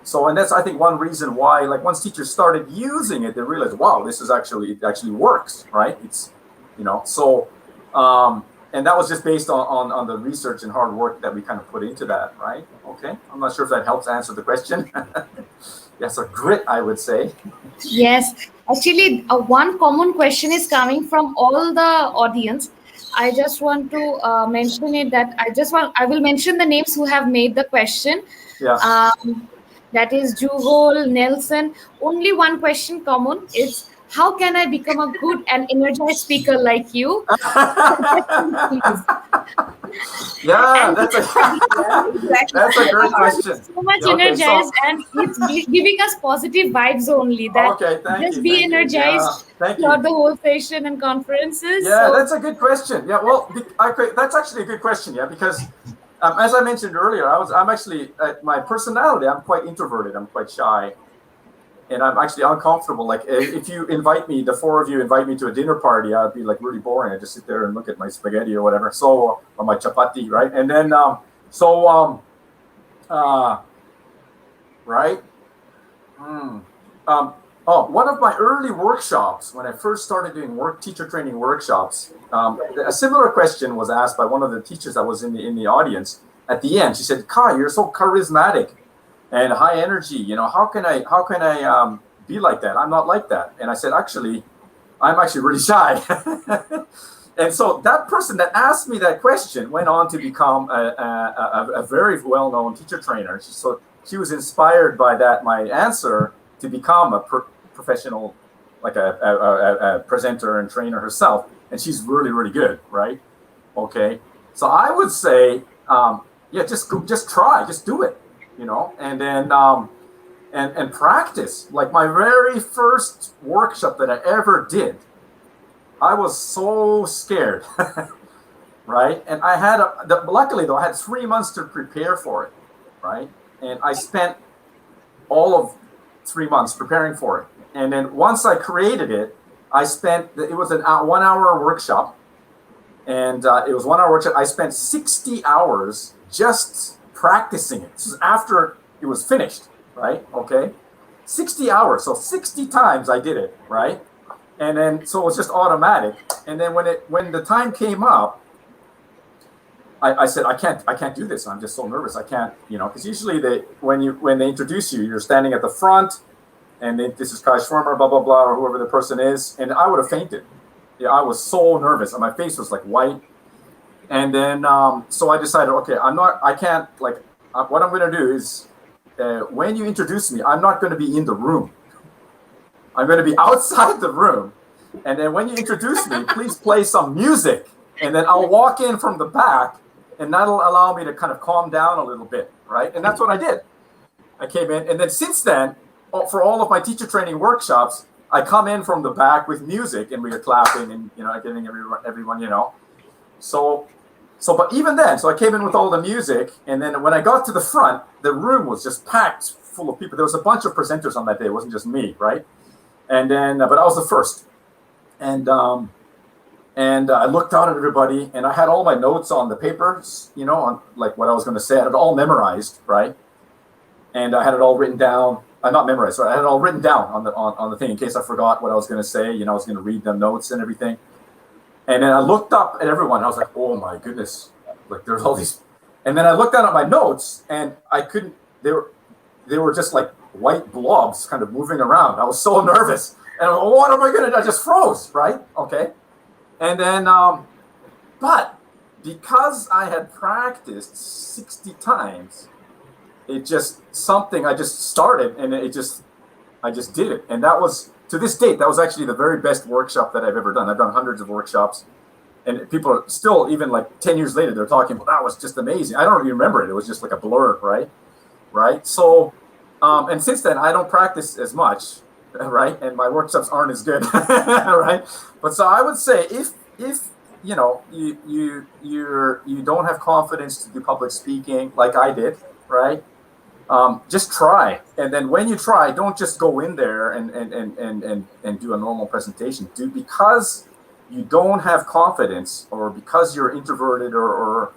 B: So, and that's, I think, one reason why, like, once teachers started using it, they realized, wow, it actually works, right? It's, so, and that was just based on the research and hard work that we kind of put into that, right? Okay, I'm not sure if that helps answer the question. Yes, a grit, I would say.
D: Yes, actually, one common question is coming from all the audience. I just want to mention it that I will mention the names who have made the question.
B: Yeah.
D: That is Jugol, Nelson. Only one question common is, how can I become a good and energized speaker like you?
B: Yeah, that's a great question.
D: So much energized, and it's giving us positive vibes only. That just be energized throughout the whole session and conferences.
B: Yeah, so that's a good question. Yeah, well, that's actually a good question. Yeah, because as I mentioned earlier, I'm actually my personality. I'm quite introverted. I'm quite shy. And I'm actually uncomfortable. Like, if you invite me, the four of you invite me to a dinner party, I'd be like really boring. I just sit there and look at my spaghetti or whatever. So, or my chapati, right? And then, right? One of my early workshops, when I first started doing teacher training workshops, a similar question was asked by one of the teachers that was in the audience. At the end, she said, "Kai, you're so charismatic and high energy, how can I be like that? I'm not like that." And I said, I'm actually really shy. And so that person that asked me that question went on to become a very well-known teacher trainer. So she was inspired by my answer to become a professional, like a presenter and trainer herself. And she's really, really good, right? Okay. So I would say, just try, just do it. And then and practice. Like, my very first workshop that I ever did, I was so scared, right? And I had luckily though, I had 3 months to prepare for it, right? And I spent all of 3 months preparing for it. And then once I created it, it was a 1 hour workshop, and it was 1 hour workshop. I spent 60 hours just practicing it. This is after it was finished, right? Okay, 60 hours. So 60 times I did it, right? And then so it was just automatic. And then when the time came up, I said, I can't do this. I'm just so nervous. I can't, because usually when they introduce you, you're standing at the front, and this is Kai Schwermer, blah blah blah, or whoever the person is, and I would have fainted. Yeah, I was so nervous, and my face was like white. And then, so I decided, okay, I can't, what I'm going to do is, when you introduce me, I'm not going to be in the room. I'm going to be outside the room. And then when you introduce me, please play some music. And then I'll walk in from the back, and that'll allow me to kind of calm down a little bit, right? And that's what I did. I came in, and then since then, for all of my teacher training workshops, I come in from the back with music, and we are clapping and, giving everyone, So, but even then, so I came in with all the music, and then when I got to the front, the room was just packed full of people. There was a bunch of presenters on that day. It wasn't just me, right? And then, but I was the first. And And I looked out at everybody, and I had all my notes on the papers, on like what I was going to say. I had it all memorized, right? And I had it all written down. Not memorized, sorry. I had it all written down on the thing in case I forgot what I was going to say. I was going to read them notes and everything. And then I looked up at everyone. And I was like, oh my goodness, like there's all these. And then I looked down at my notes, and I couldn't. They were just like white blobs, kind of moving around. I was so nervous, and I'm like, what am I going to do? I just froze, right? Okay. And then, but because I had practiced 60 times, it just I just started, and I just did it. And that was, to this date, that was actually the very best workshop that I've ever done. I've done hundreds of workshops, and people are still, even like 10 years later, they're talking, well, that was just amazing. I don't even remember it. It was just like a blur, right? So, and since then, I don't practice as much. Right, and my workshops aren't as good, right? But so I would say if you don't have confidence to do public speaking like I did, right? Just try, and then when you try, don't just go in there and do a normal presentation. Because you don't have confidence, or because you're introverted or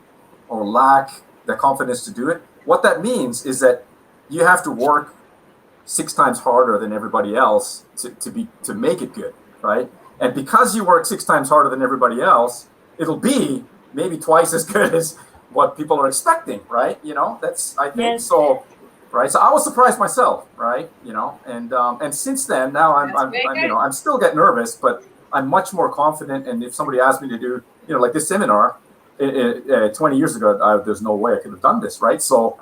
B: lack the confidence to do it. What that means is that you have to work 6 times harder than everybody else to make it good, right? And because you work 6 times harder than everybody else, it'll be maybe twice as good as what people are expecting, right? That's, I think, so, right? So I was surprised myself, right? And since then, now I'm still get nervous, but I'm much more confident. And if somebody asked me to do, like this seminar 20 years ago, there's no way I could have done this, right? So,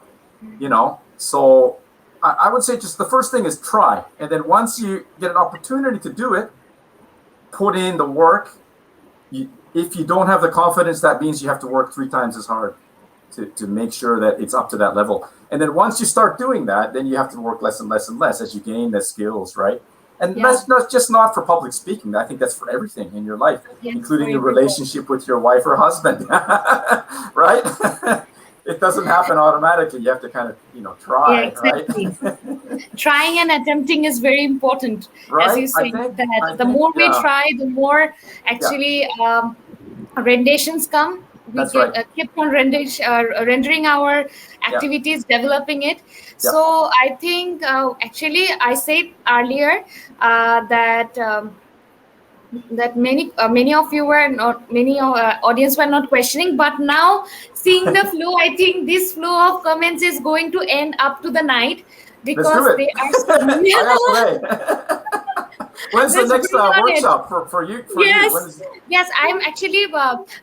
B: so I would say just the first thing is try. And then once you get an opportunity to do it, put in the work. If you don't have the confidence, that means you have to work 3 times as hard to make sure that it's up to that level. And then once you start doing that, then you have to work less and less and less as you gain the skills, right? And that's not for public speaking. I think that's for everything in your life, including your relationship with your wife or husband, right? It doesn't happen automatically. You have to kind of, try.
D: Yeah, exactly.
B: Right?
D: Trying and attempting is very important.
B: Right?
D: As you say, the more we try, the more actually renditions come. We keep on rendering our activities, developing it. So I think actually I said earlier that many of you were not, many audience were not questioning, but now seeing the flow, I think this flow of comments is going to end up to the night, because they are so
B: When's the next workshop for you?
D: Yes, I'm actually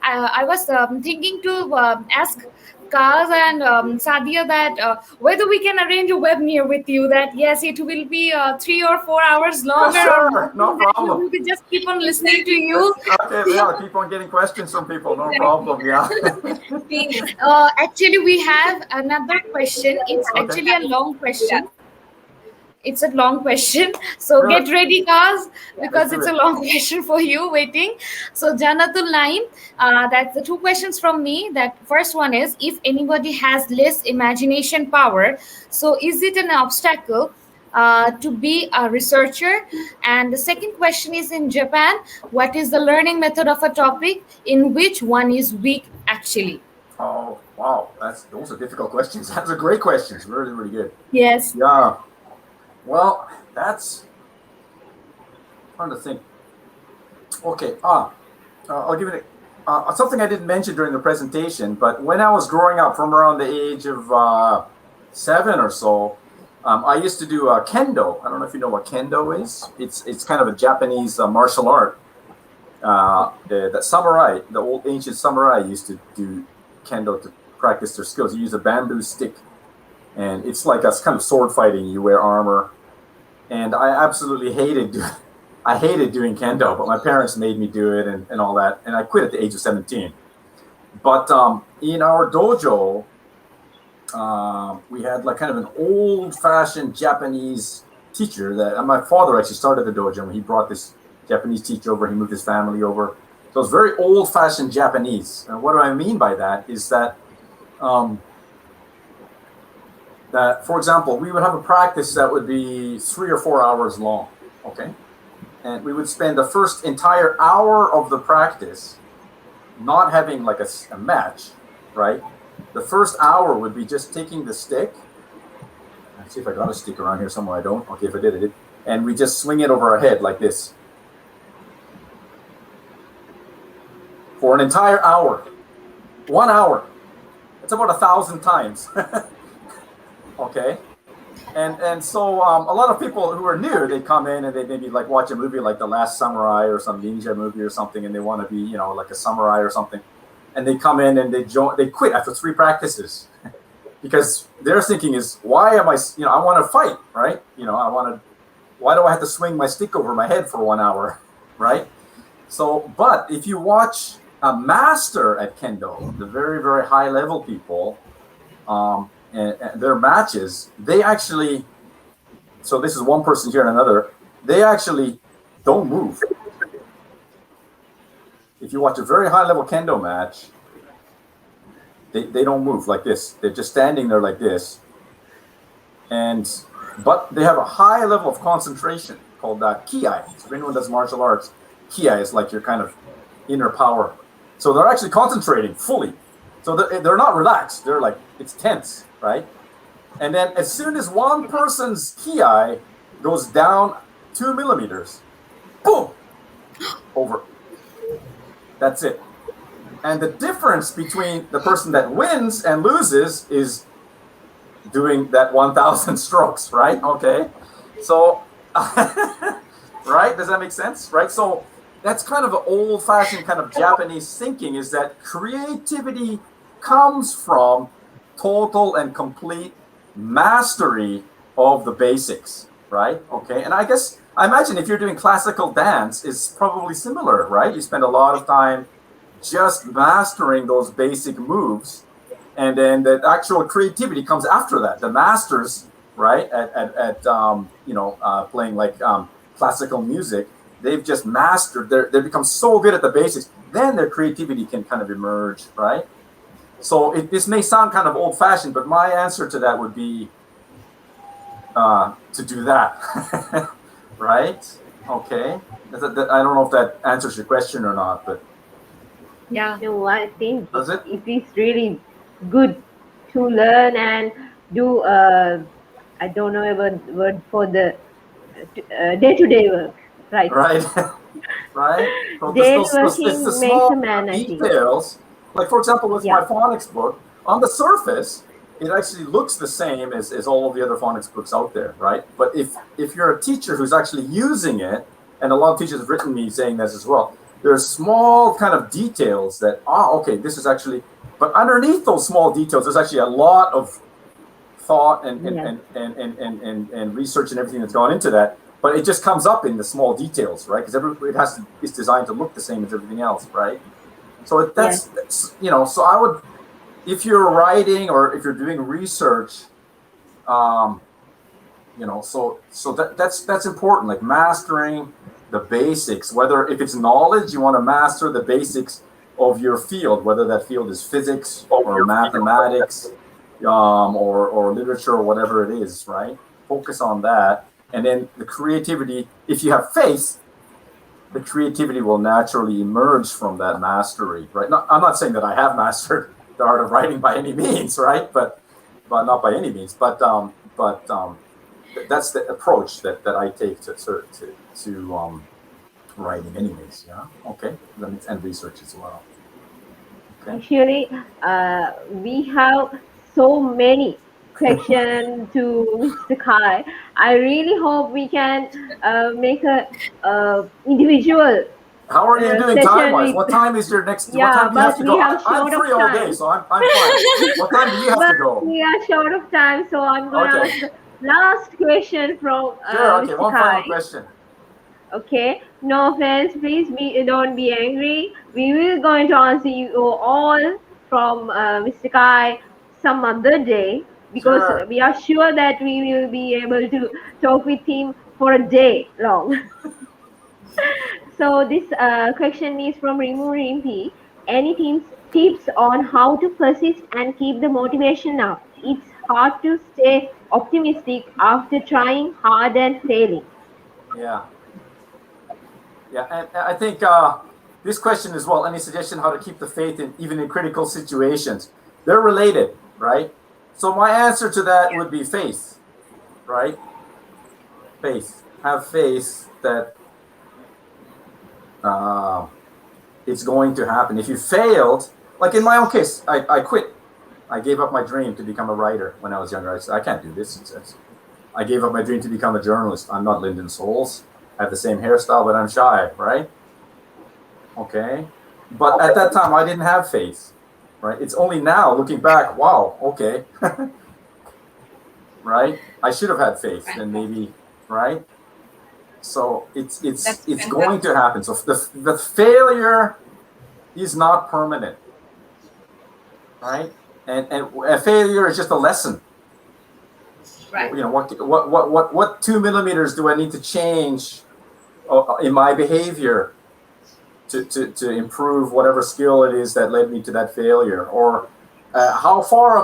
D: I was thinking to ask Kaz and Sadia that whether we can arrange a webinar with you, that yes, it will be 3 or 4 hours longer.
B: Sure, no problem.
D: We will just keep on listening to you.
B: Okay, keep on getting questions from people, no problem,
D: Actually, we have another question. It's actually a long question. It's a long question, so get ready, guys, because it's a long question for you waiting. So Janatul Naim, that's the 2 questions from me. That first one is, if anybody has less imagination power, so is it an obstacle to be a researcher? And the second question is, in Japan, what is the learning method of a topic in which one is weak actually?
B: Oh, wow, those are difficult questions. Those are great questions, really, really good.
D: Yes.
B: Yeah. Well, that's trying to think. Okay, I'll give it something I didn't mention during the presentation, but when I was growing up, from around the age of 7 or so, I used to do kendo. I don't know if you know what kendo is. It's kind of a Japanese martial art. The old ancient samurai used to do kendo to practice their skills. You use a bamboo stick. And it's like a kind of sword fighting. You wear armor, and I absolutely hated doing kendo. But my parents made me do it and all that, and I quit at the age of 17. But in our dojo, we had like kind of an old-fashioned Japanese teacher. That my father actually started the dojo, and he brought this Japanese teacher over. He moved his family over, so it's very old-fashioned Japanese. And what do I mean by that is that. That, for example, we would have a practice that would be 3 or 4 hours long, okay? and we would spend the first entire hour of the practice not having like a match, right? The first hour would be just taking the stick. Let's see if I got a stick around here somewhere. I don't. Okay, if I did, I did. And we just swing it over our head like this for an entire hour. 1 hour. It's about 1,000 times. Okay. And so a lot of people who are new, they come in and they maybe like watch a movie like The Last Samurai or some ninja movie or something, and they want to be, you know, like a samurai or something. And they come in and they quit after 3 practices because their thinking is, why am I, you know, I want to fight, right? You know, why do I have to swing my stick over my head for 1 hour, right? So, but if you watch a master at Kendo, the very, very high level people, and their matches, they actually, so this is one person here and another, they actually don't move. If you watch a very high level Kendo match, they don't move like this. They're just standing there like this. But they have a high level of concentration called Kiai. So if anyone does martial arts, Kiai is like your kind of inner power. So they're actually concentrating fully. So they're not relaxed. They're like, it's tense, right? And then as soon as one person's Kiai goes down 2 millimeters, boom, over. That's it. And the difference between the person that wins and loses is doing that 1,000 strokes, right? Okay. So, right? Does that make sense? Right? So that's kind of an old-fashioned kind of Japanese thinking, is that creativity comes from total and complete mastery of the basics, right? Okay. And I imagine if you're doing classical dance, it's probably similar, right? You spend a lot of time just mastering those basic moves, and then the actual creativity comes after that. The masters, right, at playing like classical music, they've just mastered, they become so good at the basics, then their creativity can kind of emerge, right? So this may sound kind of old-fashioned, but my answer to that would be to do that, right? Okay. I don't know if that answers your question or not, but
D: Yeah.
E: No, I think
B: does it?
E: it is really good to learn and do. I don't know a word for the day-to-day work, right?
B: Right. Right. So
E: Daily
B: it's
E: working
B: the
E: makes
B: small
E: a man, I think.
B: details. Like, for example, with my
E: Yeah.
B: phonics book, on the surface, it actually looks the same as all of the other phonics books out there, right? But if you're a teacher who's actually using it, and a lot of teachers have written me saying this as well, there's small kind of details that, okay, this is actually, but underneath those small details, there's actually a lot of thought and research and everything that's gone into that. But it just comes up in the small details, right? Because it's designed to look the same as everything else, right? So that's so I would, if you're writing or if you're doing research, so that's important, like mastering the basics. Whether if it's knowledge, you want to master the basics of your field, whether that field is physics or mathematics, or literature or whatever it is, right? Focus on that. And then the creativity, if you have faith, the creativity will naturally emerge from that mastery, right? I'm not saying that I have mastered the art of writing by any means, right? But not by any means. But that's the approach that I take to writing, anyways. Yeah. Okay. And research as well. Okay.
E: Actually, we have so many questions to Mr. Kai. I really hope we can make a individual.
B: How are you doing time-wise? What time is your next?
E: Yeah,
B: what time do you have to go?
E: I'm
B: free all day, so I'm fine. What time do you have to go?
E: We are short of time, so I'm going to ask the last question from
B: Sure. Okay.
E: Mr.
B: One
E: Kai.
B: final question.
E: Okay, no offense, please don't be angry. We will going to answer you all from Mr. Kai some other day, because
B: Sure.
E: we are sure that we will be able to talk with him for a day long. So this question is from Rimu Rimpi. Any tips on how to persist and keep the motivation up? It's hard to stay optimistic after trying hard and failing.
B: Yeah. Yeah, and I think this question as well, any suggestion how to keep the faith even in critical situations? They're related, right? So my answer to that would be faith, right? Faith. Have faith that it's going to happen. If you failed, like in my own case, I quit. I gave up my dream to become a writer when I was younger. I said, I can't do this. I gave up my dream to become a journalist. I'm not Lyndon Souls. I have the same hairstyle, but I'm shy, right? Okay. But at that time, I didn't have faith, right? It's only now, looking back, wow, okay. Right? I should have had faith, then maybe, right? So it's going to happen. So the failure is not permanent, right? And a failure is just a lesson.
A: Right.
B: You know, what 2 millimeters do I need to change in my behavior to improve whatever skill it is that led me to that failure? Or how far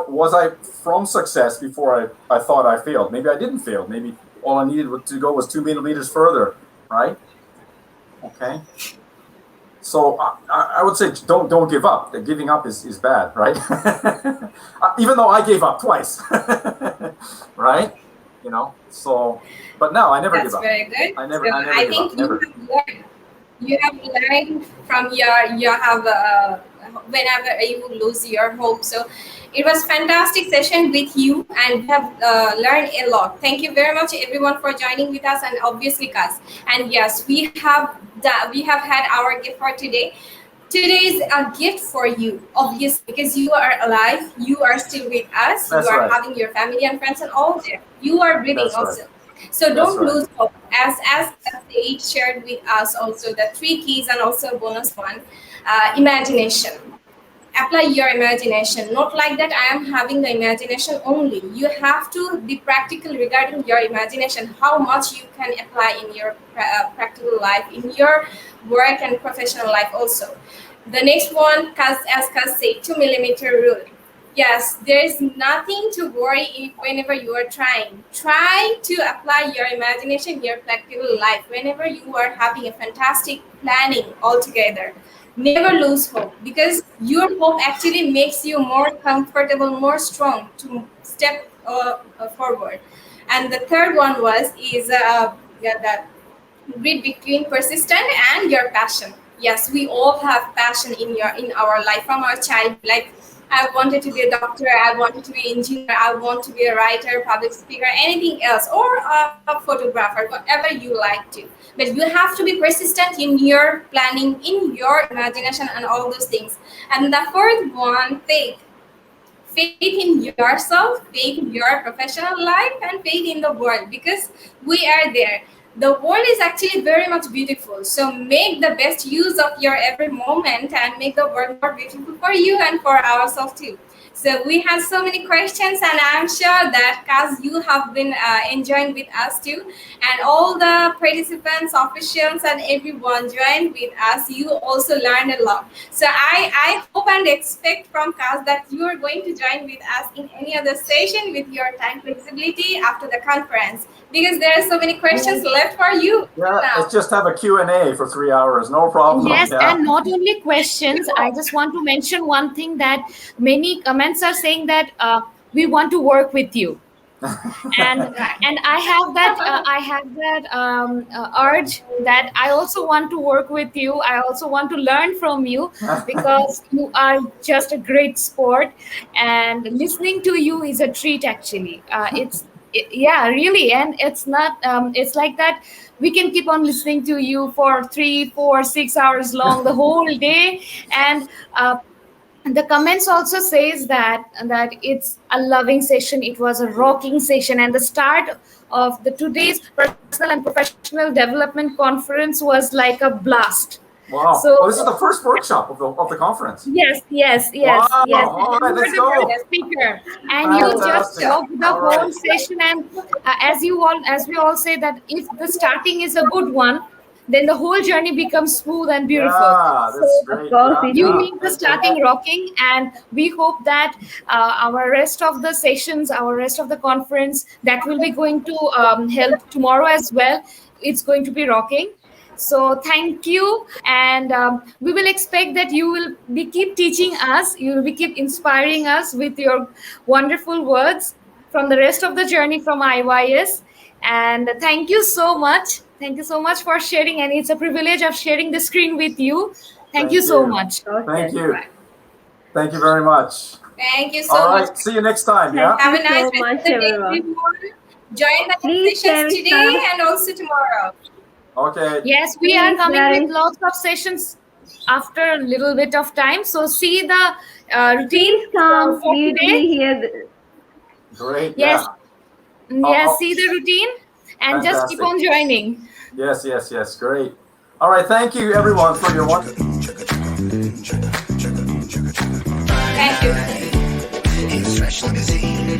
B: was I from success before I thought I failed? Maybe I didn't fail. Maybe all I needed to go was 2 millimeters further, right? Okay. So I would say don't give up. Giving up is bad, right? Even though I gave up twice, right? You know. So, but no, I never give up.
A: That's very good.
B: I never
A: think
B: give up.
A: you have learned from whenever you lose your hope. So it was fantastic session with you, and we have learned a lot. Thank you very much, everyone, for joining with us, and obviously Kaz. And yes, we have had our gift for today. Today is a gift for you, obviously, because you are alive, you are still with us,
B: That's
A: you are
B: right.
A: having your family and friends and all there. You are breathing
B: That's
A: also.
B: right.
A: So don't
B: right.
A: lose hope. As they shared with us also the 3 keys and also bonus one, imagination. Apply your imagination. Not like that I am having the imagination only. You have to be practical regarding your imagination, how much you can apply in your practical life, in your work and professional life also. The next one, as Kaz said, 2 millimeter rule. Yes, there is nothing to worry if whenever you are trying. Try to apply your imagination in your practical life whenever you are having a fantastic planning altogether. Never lose hope, because your hope actually makes you more comfortable, more strong to step forward. And the third one is that read between persistent and your passion. Yes, we all have passion in our life from our child. Like, I wanted to be a doctor, I wanted to be an engineer, I want to be a writer, public speaker, anything else, or a photographer, whatever you like to. But you have to be persistent in your planning, in your imagination, and all those things. And the fourth one, faith. Faith in yourself, faith in your professional life, and faith in the world, because we are there. The world is actually very much beautiful. So make the best use of your every moment and make the world more beautiful for you and for ourselves too. So we have so many questions, and I'm sure that Kaz, you have been enjoying with us too, and all the participants, officials, and everyone joined with us. You also learned a lot. So I hope and expect from Kaz that you are going to join with us in any other session with your time flexibility after the conference, because there are so many questions left for you.
B: Yeah,
A: now.
B: let's just have a Q&A for 3 hours, no problem.
D: Yes,
B: Yeah.
D: and not only questions. I just want to mention one thing, that many comments are saying that we want to work with you, and I have that urge that I also want to work with you. I also want to learn from you, because you are just a great sport, and listening to you is a treat. Actually, yeah, really, and it's not. It's like that. We can keep on listening to you for 3, 4, 6 hours long, the whole day, and the comments also says that it's a loving session, it was a rocking session, and the start of the today's personal and professional development conference was like a blast.
B: Wow.
D: So
B: this is the first workshop of the conference.
D: yes.
B: Wow. All right, let's
D: You were
B: go.
D: the speaker, and you just
B: Fantastic.
D: talked the
B: All
D: whole
B: right.
D: session. And as we all say, that if the starting is a good one, then the whole journey becomes smooth and beautiful.
B: Yeah, that's
D: So
B: great.
E: course
B: Yeah,
E: it
D: you
E: is.
D: make the starting rocking, and we hope that our rest of the sessions, our rest of the conference, that will be going to help tomorrow as well. It's going to be rocking. So thank you, and we will expect that you will be keep teaching us. You will be keep inspiring us with your wonderful words from the rest of the journey from IYS. And thank you so much. Thank you so much for sharing, and it's a privilege of sharing the screen with you. Thank you so much.
B: Thank you. Thank you very much.
A: Thank you so
B: All right.
A: much.
B: See you next time. Yeah.
A: Have a nice
E: so
A: rest of the day, everyone. Join the next sessions today and also tomorrow.
B: Okay.
D: Yes, we are coming with lots of sessions after a little bit of time. So see the routine.
E: Please come.
D: For
E: We
D: today.
E: hear.
B: Great.
D: Yes.
B: Yeah.
D: Yes, see the routine and just keep on joining.
B: Yes, yes, yes. Great. All right. Thank you, everyone, for your wonderful.
A: Thank you.